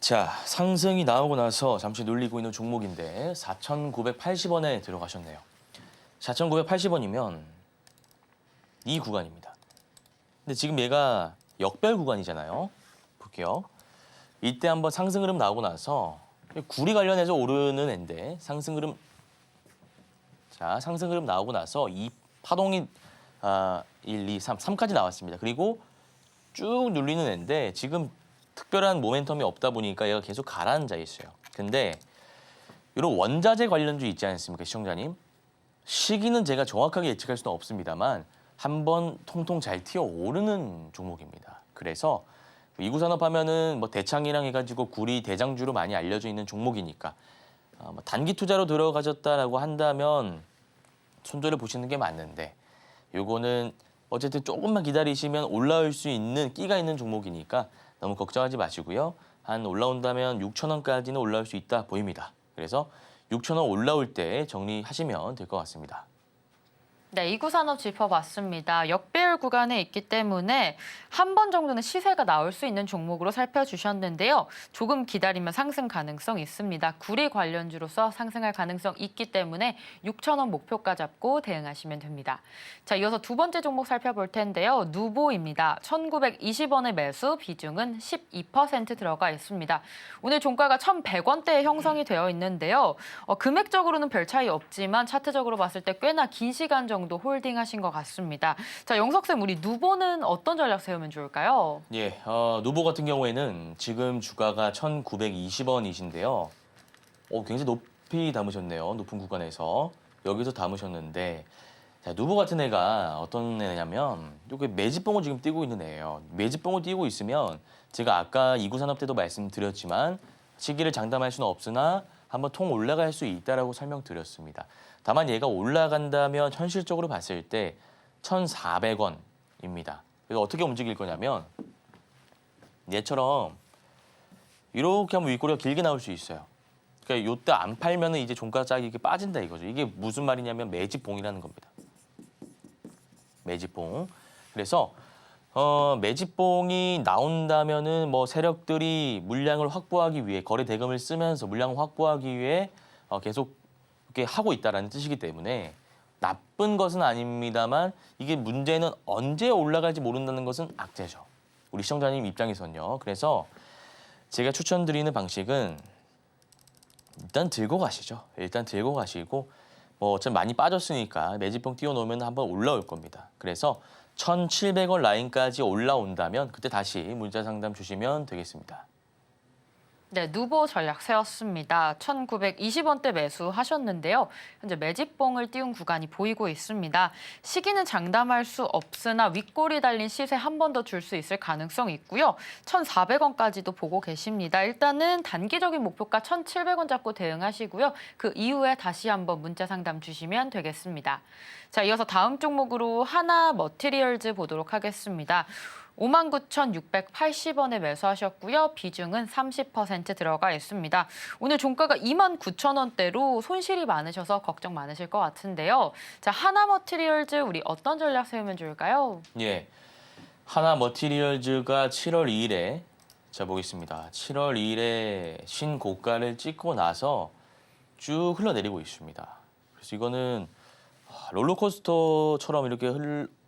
자, 상승이 나오고 나서 잠시 눌리고 있는 종목인데 4,980원에 들어가셨네요. 4,980원이면 이 구간입니다. 근데 지금 얘가 역별 구간이잖아요. 볼게요. 이때 한번 상승 흐름 나오고 나서 구리 관련해서 오르는 앤데 상승 흐름 나오고 나서 이 파동이 1, 2, 3까지 나왔습니다. 그리고 쭉 눌리는 앤데 지금 특별한 모멘텀이 없다 보니까 얘가 계속 가라앉아 있어요. 근데 이런 원자재 관련주 있지 않습니까, 시청자님? 시기는 제가 정확하게 예측할 수는 없습니다만 한번 통통 잘 튀어 오르는 종목입니다. 그래서 이구산업 하면은 뭐 대창이랑 해가지고 구리 대장주로 많이 알려져 있는 종목이니까 단기 투자로 들어가셨다라고 한다면 손절을 보시는 게 맞는데 요거는 어쨌든 조금만 기다리시면 올라올 수 있는 끼가 있는 종목이니까 너무 걱정하지 마시고요. 한 올라온다면 6,000원까지는 올라올 수 있다 보입니다. 그래서 6,000원 올라올 때 정리하시면 될 것 같습니다. 네, 이구산업 짚어봤습니다. 역배열 구간에 있기 때문에 한 번 정도는 시세가 나올 수 있는 종목으로 살펴주셨는데요. 조금 기다리면 상승 가능성 있습니다. 구리 관련주로서 상승할 가능성 있기 때문에 6,000원 목표가 잡고 대응하시면 됩니다. 자, 이어서 두 번째 종목 살펴볼 텐데요. 누보입니다. 1,920원의 매수, 비중은 12% 들어가 있습니다. 오늘 종가가 1,100원대에 형성이 되어 있는데요. 금액적으로는 별 차이 없지만 차트적으로 봤을 때 꽤나 긴 시간 정도 홀딩하신 것 같습니다. 자, 영석쌤, 우리 누보는 어떤 전략 세우면 좋을까요? 예, 누보 같은 경우에는 지금 주가가 1,920원이신데요. 굉장히 높이 담으셨네요. 높은 구간에서. 여기서 담으셨는데 자, 누보 같은 애가 어떤 애냐면 이게 매집봉을 지금 띄고 있는 애예요. 매집봉을 띄고 있으면 제가 아까 이구산업 때도 말씀드렸지만 시기를 장담할 수는 없으나 한번 통 올라갈 수 있다라고 설명드렸습니다. 다만 얘가 올라간다면 현실적으로 봤을 때 1,400원입니다. 그래서 어떻게 움직일 거냐면 얘처럼 이렇게 하면 윗꼬리가 길게 나올 수 있어요. 그러니까 요때 안 팔면은 이제 종가 짝이 이렇게 빠진다 이거죠. 이게 무슨 말이냐면 매집봉이라는 겁니다. 매집봉. 그래서 매집봉이 나온다면은 뭐 세력들이 물량을 확보하기 위해 거래 대금을 쓰면서 물량을 확보하기 위해 계속 이렇게 하고 있다라는 뜻이기 때문에 나쁜 것은 아닙니다만 이게 문제는 언제 올라갈지 모른다는 것은 악재죠. 우리 시청자님 입장에선요. 그래서 제가 추천드리는 방식은 일단 들고 가시죠. 일단 들고 가시고 뭐 어차피 많이 빠졌으니까 매집봉 띄워놓으면 한번 올라올 겁니다. 그래서 1,700원 라인까지 올라온다면 그때 다시 문자 상담 주시면 되겠습니다. 네, 누보 전략 세웠습니다. 1,920원대 매수하셨는데요. 현재 매집봉을 띄운 구간이 보이고 있습니다. 시기는 장담할 수 없으나 윗골이 달린 시세 한 번 더 줄 수 있을 가능성이 있고요. 1,400원까지도 보고 계십니다. 일단은 단기적인 목표가 1,700원 잡고 대응하시고요. 그 이후에 다시 한번 문자 상담 주시면 되겠습니다. 자, 이어서 다음 종목으로 하나 머티리얼즈 보도록 하겠습니다. 59,680원에 매수하셨고요. 비중은 30% 들어가 있습니다. 오늘 종가가 29,000원대로 손실이 많으셔서 걱정 많으실 것 같은데요. 자, 하나 머티리얼즈 우리 어떤 전략 세우면 좋을까요? 예, 하나 머티리얼즈가 7월 2일에 자 보겠습니다. 7월 2일에 신고가를 찍고 나서 쭉 흘러내리고 있습니다. 그래서 이거는 롤러코스터처럼 이렇게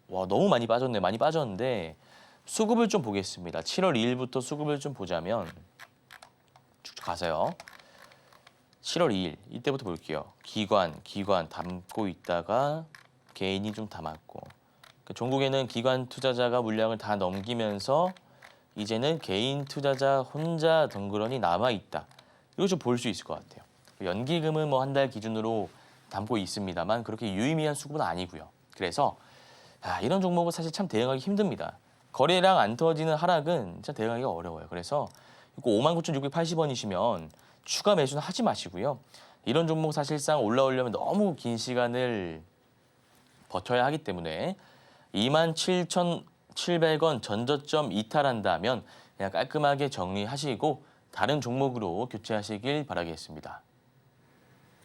너무 많이 빠졌네. 많이 빠졌는데 수급을 좀 보겠습니다. 7월 2일부터 수급을 좀 보자면 쭉쭉 가세요. 7월 2일 이때부터 볼게요. 기관 담고 있다가 개인이 좀 담았고 종국에는 기관 투자자가 물량을 다 넘기면서 이제는 개인 투자자 혼자 덩그러니 남아있다. 이거 좀 볼 수 있을 것 같아요. 연기금은 뭐 한 달 기준으로 담고 있습니다만 그렇게 유의미한 수급은 아니고요. 그래서 이런 종목은 사실 참 대응하기 힘듭니다. 거래량 안 터지는 하락은 진짜 대응하기가 어려워요. 그래서 59,680원이시면 추가 매수는 하지 마시고요. 이런 종목 사실상 올라오려면 너무 긴 시간을 버텨야 하기 때문에 27,700원 전저점 이탈한다면 그냥 깔끔하게 정리하시고 다른 종목으로 교체하시길 바라겠습니다.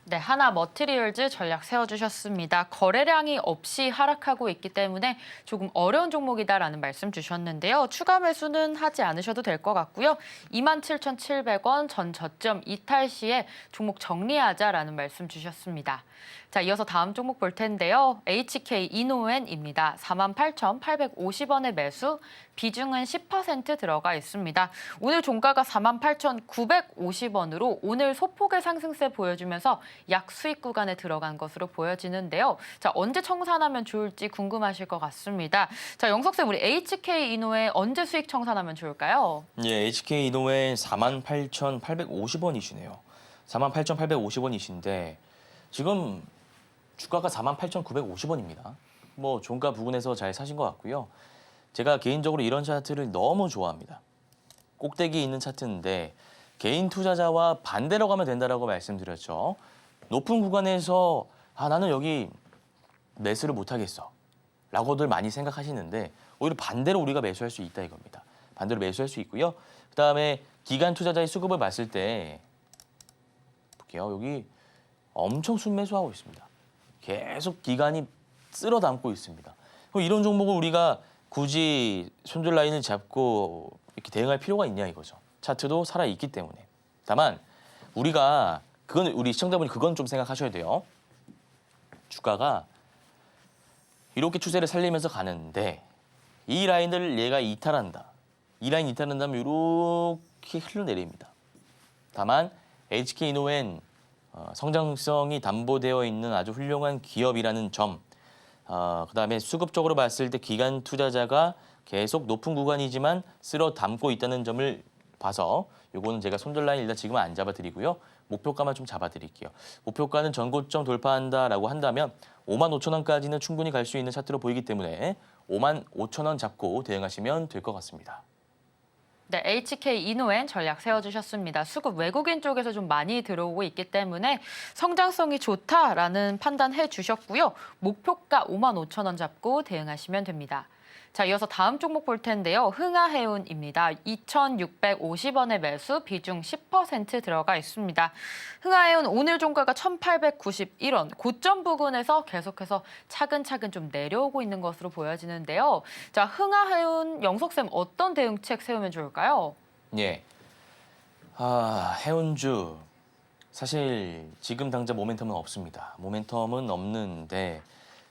네, 하나 머티리얼즈 전략 세워주셨습니다. 거래량이 없이 하락하고 있기 때문에 조금 어려운 종목이다라는 말씀 주셨는데요. 추가 매수는 하지 않으셔도 될 것 같고요. 27,700원 전 저점 이탈 시에 종목 정리하자라는 말씀 주셨습니다. 자, 이어서 다음 종목 볼 텐데요. HK 이노엔입니다. 48,850원의 매수, 비중은 10% 들어가 있습니다. 오늘 종가가 48,950원으로 오늘 소폭의 상승세 보여주면서 약 수익 구간에 들어간 것으로 보여지는데요. 자, 언제 청산하면 좋을지 궁금하실 것 같습니다. 자, 영석쌤, 우리 HK 이노엔 언제 수익 청산하면 좋을까요? 예, HK 이노엔 48,850원이시네요. 48,850원이신데 지금 주가가 48,950원입니다. 뭐 종가 부근에서 잘 사신 것 같고요. 제가 개인적으로 이런 차트를 너무 좋아합니다. 꼭대기 있는 차트인데 개인 투자자와 반대로 가면 된다라고 말씀드렸죠. 높은 구간에서 나는 여기 매수를 못하겠어 라고들 많이 생각하시는데 오히려 반대로 우리가 매수할 수 있다 이겁니다. 반대로 매수할 수 있고요. 그다음에 기간 투자자의 수급을 봤을 때 볼게요. 여기 엄청 순매수하고 있습니다. 계속 기간이 쓸어 담고 있습니다. 그럼 이런 종목을 우리가 굳이 손절 라인을 잡고 이렇게 대응할 필요가 있냐 이거죠. 차트도 살아 있기 때문에. 다만 우리 시청자분이 그건 좀 생각하셔야 돼요. 주가가 이렇게 추세를 살리면서 가는데 이 라인을 얘가 이탈한다. 이 라인 이탈한다면 이렇게 흘러내립니다. 다만 HK 이노엔 성장성이 담보되어 있는 아주 훌륭한 기업이라는 점, 그다음에 수급적으로 봤을 때 기관 투자자가 계속 높은 구간이지만 쓸어 담고 있다는 점을 봐서 요거는 제가 손절 라인 일단 지금은 안 잡아드리고요. 목표가만 좀 잡아드릴게요. 목표가는 전고점 돌파한다라고 한다면 55,000원까지는 충분히 갈 수 있는 차트로 보이기 때문에 55,000원 잡고 대응하시면 될 것 같습니다. 네, HK 이노엔 전략 세워주셨습니다. 수급 외국인 쪽에서 좀 많이 들어오고 있기 때문에 성장성이 좋다라는 판단해 주셨고요. 목표가 55,000원 잡고 대응하시면 됩니다. 자, 이어서 다음 종목 볼 텐데요. 흥하해운입니다. 2,650원의 매수, 비중 10% 들어가 있습니다. 흥하해운 오늘 종가가 1,891원, 고점 부근에서 계속해서 차근차근 좀 내려오고 있는 것으로 보여지는데요. 자, 흥하해운 영석쌤 어떤 대응책 세우면 좋을까요? 예. 해운주 사실 지금 당장 모멘텀은 없습니다. 모멘텀은 없는데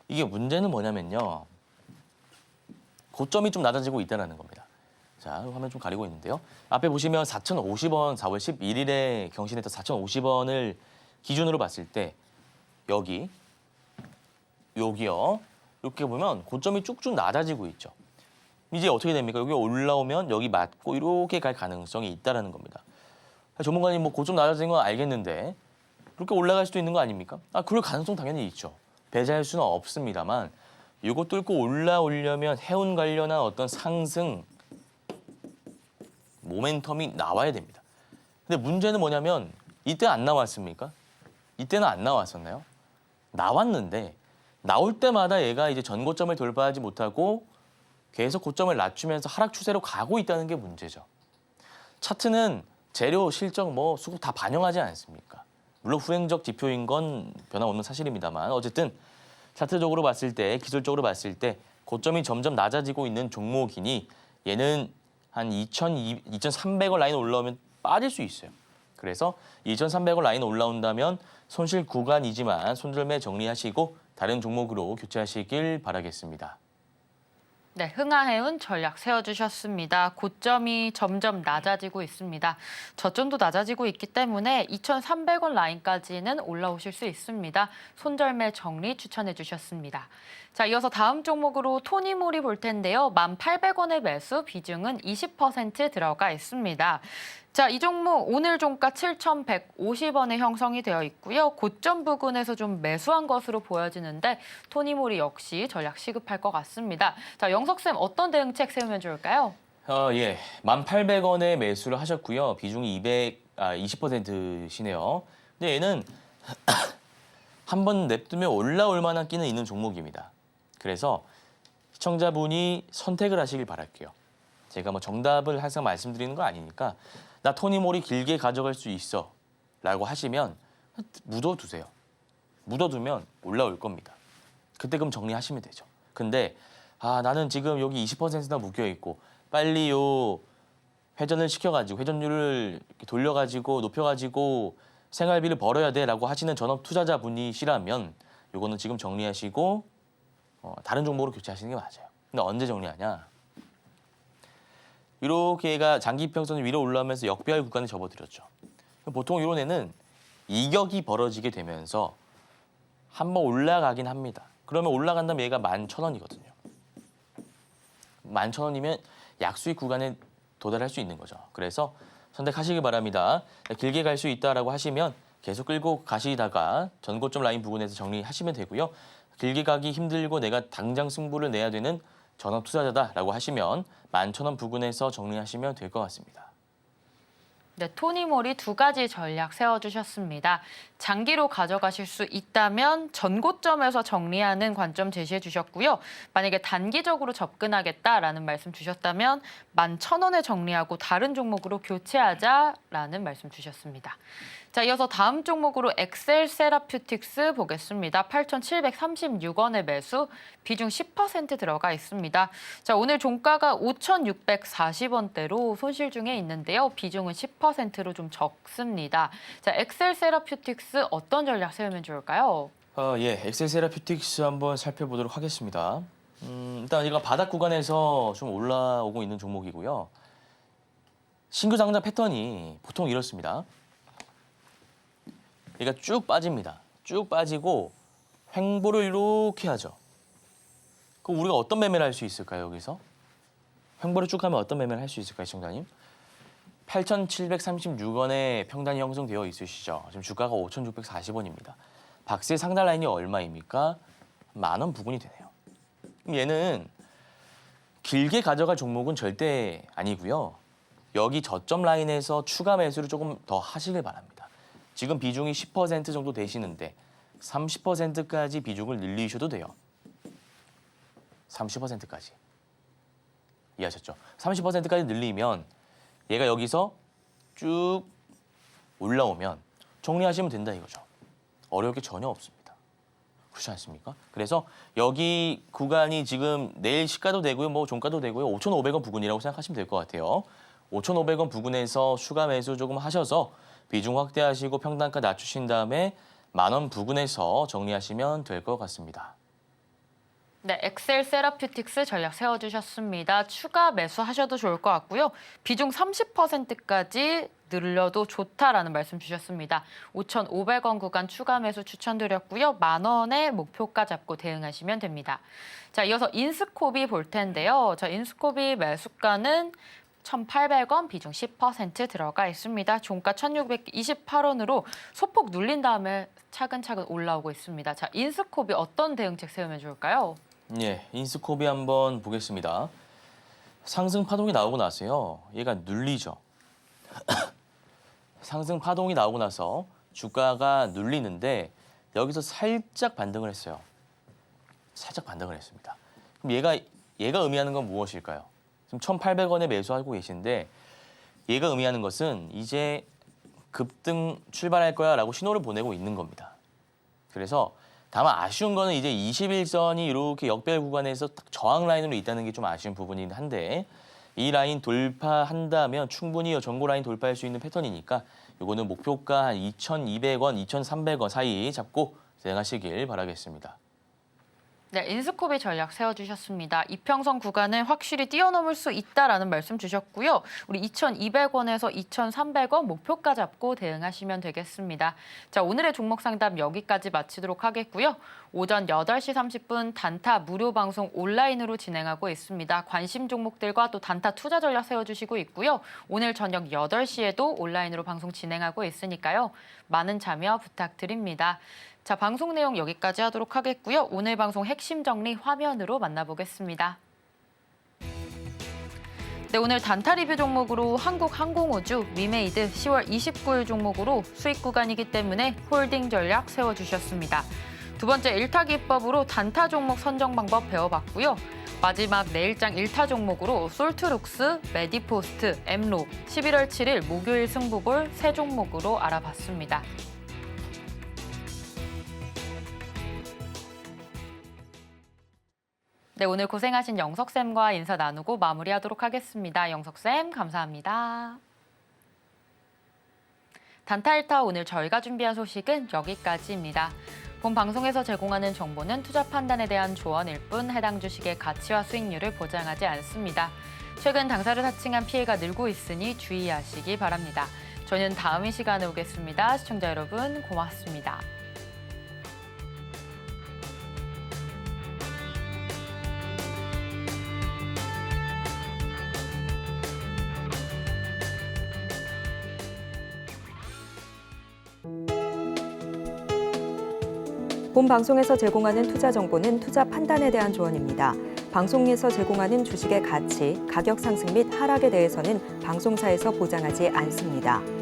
이게 문제는 뭐냐면요. 고점이 좀 낮아지고 있다는 겁니다. 자, 화면 좀 가리고 있는데요. 앞에 보시면 4,050원, 4월 11일에 경신했던 4,050원을 기준으로 봤을 때 여기요. 이렇게 보면 고점이 쭉쭉 낮아지고 있죠. 이제 어떻게 됩니까? 여기 올라오면 여기 맞고 이렇게 갈 가능성이 있다는 겁니다. 전문가님 뭐 고점 낮아지는 건 알겠는데 그렇게 올라갈 수도 있는 거 아닙니까? 그럴 가능성 당연히 있죠. 배제할 수는 없습니다만 이거 뚫고 올라오려면 해운 관련한 어떤 상승 모멘텀이 나와야 됩니다. 근데 문제는 뭐냐면 이때 안 나왔습니까? 이때는 안 나왔었나요? 나왔는데 나올 때마다 얘가 이제 전고점을 돌파하지 못하고 계속 고점을 낮추면서 하락 추세로 가고 있다는 게 문제죠. 차트는 재료, 실적, 수급 다 반영하지 않습니까? 물론 후행적 지표인 건 변함없는 사실입니다만 어쨌든 차트적으로 봤을 때, 기술적으로 봤을 때 고점이 점점 낮아지고 있는 종목이니 얘는 한 2,300원 라인 올라오면 빠질 수 있어요. 그래서 2,300원 라인 올라온다면 손실 구간이지만 손절매 정리하시고 다른 종목으로 교체하시길 바라겠습니다. 네, 흥하해운 전략 세워주셨습니다. 고점이 점점 낮아지고 있습니다. 저점도 낮아지고 있기 때문에 2,300원 라인까지는 올라오실 수 있습니다. 손절매 정리 추천해 주셨습니다. 자, 이어서 다음 종목으로 토니모리 볼 텐데요. 1,800원의 매수, 비중은 20% 들어가 있습니다. 자, 이 종목 오늘 종가 7,150원에 형성이 되어 있고요. 고점 부근에서 좀 매수한 것으로 보여지는데 토니모리 역시 전략 시급할 것 같습니다. 자, 영석쌤 어떤 대응책 세우면 좋을까요? 예. 1,800원에 매수를 하셨고요. 비중이 20%시네요. 근데 얘는 한번 냅두면 올라올 만한 끼는 있는 종목입니다. 그래서 시청자분이 선택을 하시길 바랄게요. 제가 뭐 정답을 항상 말씀드리는 거 아니니까 나 토니모리 길게 가져갈 수 있어 라고 하시면 묻어두세요. 묻어두면 올라올 겁니다. 그때 그럼 정리하시면 되죠. 근데 나는 지금 여기 20%나 묶여있고 빨리 요 회전을 시켜가지고 회전율을 돌려가지고 높여가지고 생활비를 벌어야 돼라고 하시는 전업 투자자분이시라면 요거는 지금 정리하시고 다른 종목으로 교체하시는 게 맞아요. 근데 언제 정리하냐? 이렇게 얘가 장기 평선을 위로 올라오면서 역배열 구간에 접어들었죠. 보통 이런 애는 이격이 벌어지게 되면서 한번 올라가긴 합니다. 그러면 올라간다면 얘가 11,000원이거든요. 11,000원이면 약수익 구간에 도달할 수 있는 거죠. 그래서 선택하시기 바랍니다. 길게 갈 수 있다라고 하시면 계속 끌고 가시다가 전고점 라인 부근에서 정리하시면 되고요. 길게 가기 힘들고 내가 당장 승부를 내야 되는 전업 투자자다라고 하시면 11,000원 부근에서 정리하시면 될 것 같습니다. 네, 토니모리 두 가지 전략 세워주셨습니다. 장기로 가져가실 수 있다면 전고점에서 정리하는 관점 제시해 주셨고요. 만약에 단기적으로 접근하겠다라는 말씀 주셨다면 11,000원에 정리하고 다른 종목으로 교체하자라는 말씀 주셨습니다. 자, 이어서 다음 종목으로 엑셀 세라퓨틱스 보겠습니다. 8,736원의 매수, 비중 10% 들어가 있습니다. 자, 오늘 종가가 5,640원대로 손실 중에 있는데요. 비중은 10%로 좀 적습니다. 자, 엑셀 세라퓨틱스 어떤 전략 세우면 좋을까요? 예, 엑셀 세라퓨틱스 한번 살펴보도록 하겠습니다. 일단 얘가 바닥 구간에서 좀 올라오고 있는 종목이고요. 신규 상장 패턴이 보통 이렇습니다. 얘가 쭉 빠집니다. 쭉 빠지고 횡보를 이렇게 하죠. 그럼 우리가 어떤 매매를 할 수 있을까요, 여기서? 횡보를 쭉 하면 어떤 매매를 할 수 있을까요, 시청자님? 8,736원에 평단이 형성되어 있으시죠. 지금 주가가 5,640원입니다. 박스의 상단 라인이 얼마입니까? 10,000원 부근이 되네요. 그럼 얘는 길게 가져갈 종목은 절대 아니고요. 여기 저점 라인에서 추가 매수를 조금 더 하시길 바랍니다. 지금 비중이 10% 정도 되시는데 30%까지 비중을 늘리셔도 돼요. 30%까지. 이해하셨죠? 30%까지 늘리면 얘가 여기서 쭉 올라오면 정리하시면 된다 이거죠. 어려울 게 전혀 없습니다. 그렇지 않습니까? 그래서 여기 구간이 지금 내일 시가도 되고요. 뭐 종가도 되고요. 5,500원 부근이라고 생각하시면 될 것 같아요. 5,500원 부근에서 추가 매수 조금 하셔서 비중 확대하시고 평단가 낮추신 다음에 10,000원 부근에서 정리하시면 될 것 같습니다. 네, 엑셀 세라퓨틱스 전략 세워주셨습니다. 추가 매수하셔도 좋을 것 같고요. 비중 30%까지 늘려도 좋다라는 말씀 주셨습니다. 5,500원 구간 추가 매수 추천드렸고요. 10,000원의 목표가 잡고 대응하시면 됩니다. 자, 이어서 인스코비 볼 텐데요. 자, 인스코비 매수가는 1,800원, 비중 10% 들어가 있습니다. 종가 1,628원으로 소폭 눌린 다음에 차근차근 올라오고 있습니다. 자, 인스코비 어떤 대응책 세우면 좋을까요? 예, 인스코비 한번 보겠습니다. 상승 파동이 나오고 나서요. 얘가 눌리죠. 상승 파동이 나오고 나서 주가가 눌리는데 여기서 살짝 반등을 했어요. 살짝 반등을 했습니다. 그럼 얘가 의미하는 건 무엇일까요? 지금 1,800원에 매수하고 계신데 얘가 의미하는 것은 이제 급등 출발할 거야 라고 신호를 보내고 있는 겁니다. 그래서 다만 아쉬운 거는 이제 21선이 이렇게 역배열 구간에서 딱 저항 라인으로 있다는 게 좀 아쉬운 부분이긴 한데 이 라인 돌파한다면 충분히 전고 라인 돌파할 수 있는 패턴이니까 요거는 목표가 한 2,200원, 2,300원 사이 잡고 진행하시길 바라겠습니다. 네, 인스코비 전략 세워주셨습니다. 이평선 구간을 확실히 뛰어넘을 수 있다라는 말씀 주셨고요. 우리 2,200원에서 2,300원 목표가 잡고 대응하시면 되겠습니다. 자, 오늘의 종목 상담 여기까지 마치도록 하겠고요. 오전 8시 30분 단타 무료 방송 온라인으로 진행하고 있습니다. 관심 종목들과 또 단타 투자 전략 세워주시고 있고요. 오늘 저녁 8시에도 온라인으로 방송 진행하고 있으니까요. 많은 참여 부탁드립니다. 자, 방송 내용 여기까지 하도록 하겠고요. 오늘 방송 핵심 정리 화면으로 만나보겠습니다. 네, 오늘 단타 리뷰 종목으로 한국항공우주, 위메이드 10월 29일 종목으로 수익 구간이기 때문에 홀딩 전략 세워주셨습니다. 두 번째 1타 기법으로 단타 종목 선정 방법 배워봤고요. 마지막 내일장 1타 종목으로 솔트룩스, 메디포스트, 엠로, 11월 7일 목요일 승부볼 세 종목으로 알아봤습니다. 네, 오늘 고생하신 영석쌤과 인사 나누고 마무리하도록 하겠습니다. 영석쌤, 감사합니다. 단타 1타 오늘 저희가 준비한 소식은 여기까지입니다. 본 방송에서 제공하는 정보는 투자 판단에 대한 조언일 뿐 해당 주식의 가치와 수익률을 보장하지 않습니다. 최근 당사를 사칭한 피해가 늘고 있으니 주의하시기 바랍니다. 저는 다음 이 시간에 오겠습니다. 시청자 여러분, 고맙습니다. 본 방송에서 제공하는 투자 정보는 투자 판단에 대한 조언입니다. 방송에서 제공하는 주식의 가치, 가격 상승 및 하락에 대해서는 방송사에서 보장하지 않습니다.